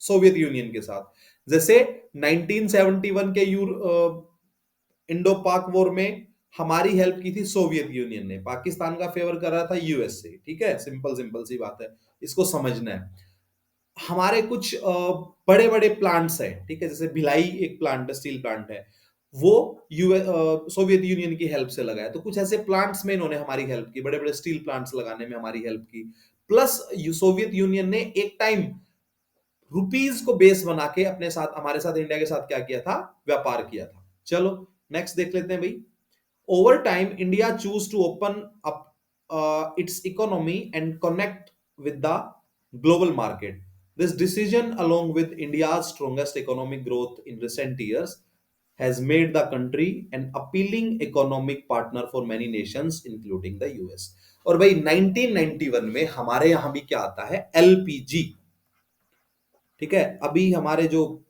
सोवियत यूनियन के साथ। जैसे 1971 के इंडो पाक वॉर में हमारी हेल्प की थी सोवियत यूनियन ने, पाकिस्तान का फेवर कर रहा था यूएस से, ठीक है, सिंपल सिंपल सी बात है, इसको समझना है। हमारे कुछ बड़े बड़े प्लांट्स हैं, ठीक है, जैसे भिलाई एक प्लांट है, स्टील प्लांट है, वो यूएस सोवियत यूनियन की हेल्प से लगाया। तो कुछ ऐसे प्लांट्स में इन्होंने हमारी हेल्प की, बड़े बड़े स्टील प्लांट्स लगाने में हमारी हेल्प की। प्लस सोवियत यूनियन ने एक टाइम रुपीज को बेस बना के अपने साथ, हमारे साथ, इंडिया के साथ क्या किया था, व्यापार किया था। चलो नेक्स्ट देख लेते हैं भाई। Over time India choose to open up its economy and connect with the global market. This decision along with India strongest economic growth in recent years has made the country an appealing economic partner for many nations including the US। और भाई 1991 में हमारे यहां भी क्या आता है, LPG, ठीक है। अभी हमारे जो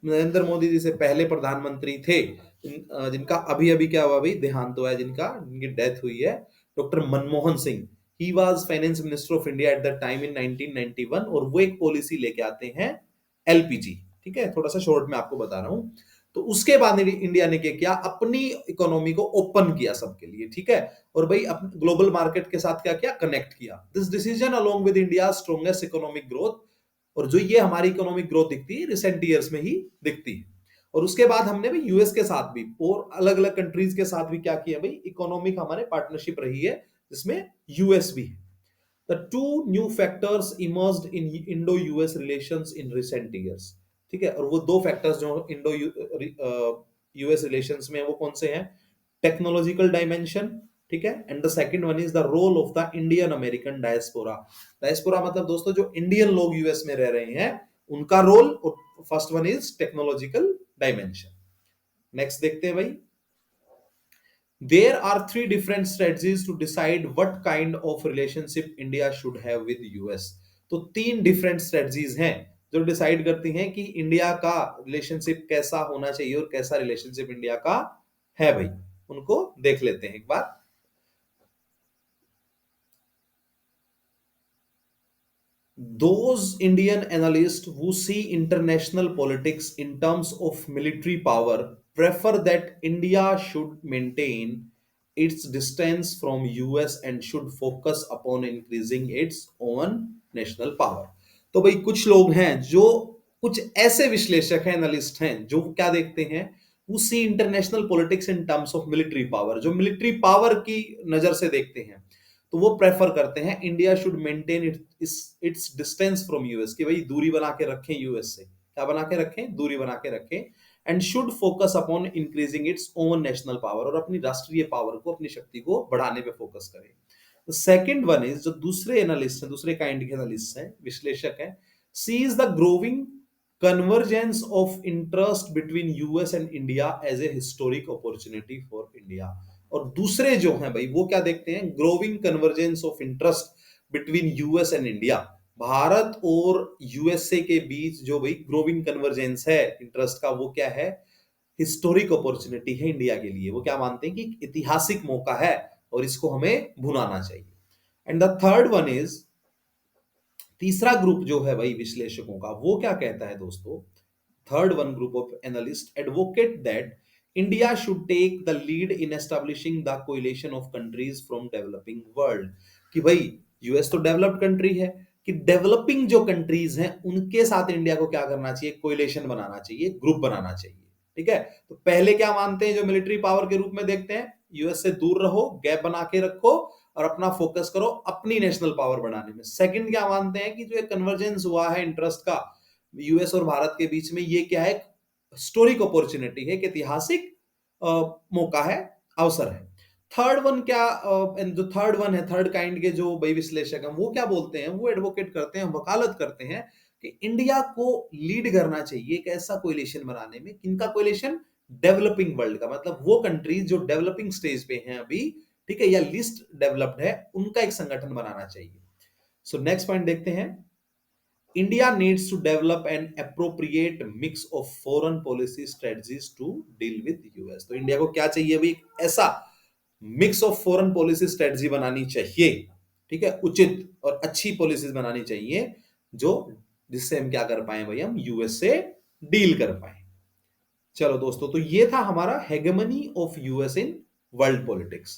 नरेंद्र मोदी जी से पहले प्रधानमंत्री थे, जिनका अभी अभी क्या हुआ भाई, देहांत हुआ है, जिनकी डेथ हुई है, doctor Manmohan Singh. He was finance minister of India at the time in 1991। और वो एक पॉलिसी लेके आते हैं एलपीजी, ठीक है, थोड़ा सा शॉर्ट में आपको बता रहा हूं। तो उसके बाद इंडिया ने क्या किया, अपनी इकोनॉमी को ओपन किया सबके लिए, ठीक है। और भाई ग्लोबल मार्केट के साथ क्या किया, कनेक्ट किया। This decision along with India strongest economic growth, और जो ये हमारी इकोनॉमिक ग्रोथ दिखती है रिसेंट ईयर्स में ही दिखती है। और उसके बाद हमने भी यूएस के साथ भी और अलग अलग कंट्रीज के साथ भी क्या किया भाई, इकोनॉमिक हमारे पार्टनरशिप रही है, जिसमें यूएस भी है। The two new factors emerged in Indo US relations in recent years, ठीक है। और वो दो फैक्टर्स जो इंडो यूएस रिलेशंस में, वो कौन से हैं, टेक्नोलॉजिकल डायमेंशन, ठीक है, and the second one is the role of the Indian American diaspora. Diaspora मतलब दोस्तों जो इंडियन लोग यूएस में रह रहे हैं उनका रोल। और first one is technological dimension. Next देखते हैं भाई। There are three different strategies to decide what kind of relationship India should have with US। तो तीन डिफरेंट स्ट्रेटजीज हैं जो डिसाइड करती हैं कि इंडिया का रिलेशनशिप कैसा होना चाहिए और कैसा रिलेशनशिप इंडिया का है भाई, उनको देख लेते हैं एक बार। Those Indian analysts who see international politics in terms of military power prefer that India should maintain its distance from US and should focus upon increasing its own national power. तो भाई कुछ लोग हैं जो कुछ ऐसे विश्लेषक हैं, एनालिस्ट हैं, जो क्या देखते हैं, वो see international politics in terms of military power, जो मिलिट्री पावर की नजर से देखते हैं। तो वो प्रेफर करते हैं India should maintain its distance from US, कि भाई दूरी बना के रखें यूएस से। क्या बना के रखें? दूरी बना के रखें। And should focus upon increasing its own national power, और अपनी राष्ट्रीय पावर को, अपनी शक्ति को बढ़ाने पे फोकस करें। The second one is, जो दूसरे एनालिस्ट हैं, दूसरे काइंड के एनालिस्ट हैं, विश्लेषक हैं, sees the growing convergence of interest between US and India as a historic opportunity for India। और दूसरे जो हैं भाई, वो क्या देखते हैं? Growing convergence of interest between US and India, Bharat और यूएसए के बीच जो भाई ग्रोविंग कन्वर्जेंस है इंटरेस्ट का, वो क्या है? हिस्टोरिक अपॉर्चुनिटी है इंडिया के लिए। वो क्या मानते हैं कि ऐतिहासिक मौका है और इसको हमें भुनाना चाहिए। And the third one is, तीसरा ग्रुप जो है भाई विश्लेषकों का, वो क्या कहता है दोस्तों? Third one group of analyst advocate that India should take the lead in establishing the coalition of countries from developing world. कि भाई यूएस तो डेवलप्ड कंट्री है, कि डेवलपिंग जो कंट्रीज हैं उनके साथ इंडिया को क्या करना चाहिए? कोएलिशन बनाना चाहिए, ग्रुप बनाना चाहिए। ठीक है, तो पहले क्या मानते हैं, जो मिलिट्री पावर के रूप में देखते हैं, यूएस से दूर रहो, गैप बना के रखो और अपना फोकस करो अपनी नेशनल पावर बढ़ाने में। सेकंड क्या मानते हैं कि जो एक कन्वर्जेंस हुआ है इंटरेस्ट का यूएस और भारत के बीच में, ये क्या है? हिस्टोरिक अपॉर्चुनिटी है, एक ऐतिहासिक मौका है, अवसर है। थर्ड वन क्या, जो थर्ड वन है, थर्ड काइंड के जो भाई विश्लेषक हैं, वो क्या बोलते हैं? वो एडवोकेट करते हैं, वकालत करते हैं कि इंडिया को लीड करना चाहिए एक ऐसा कोएलिशन बनाने में। किनका कोएलिशन? डेवलपिंग वर्ल्ड का, मतलब वो कंट्रीज जो डेवलपिंग स्टेज पे हैं अभी, ठीक है, या लिस्ट डेवलप्ड है, उनका एक संगठन बनाना चाहिए। सो नेक्स्ट पॉइंट देखते हैं, India needs to develop an appropriate mix of foreign policy strategies to deal with US. तो इंडिया को क्या चाहिए अभी? ऐसा mix of foreign policy strategy बनानी चाहिए, ठीक है, उचित और अच्छी पॉलिसीज बनानी चाहिए, जो जिससे हम क्या कर पाए भाई? हम यूएस से डील कर पाए। चलो दोस्तों, तो ये था हमारा hegemony of US in world politics.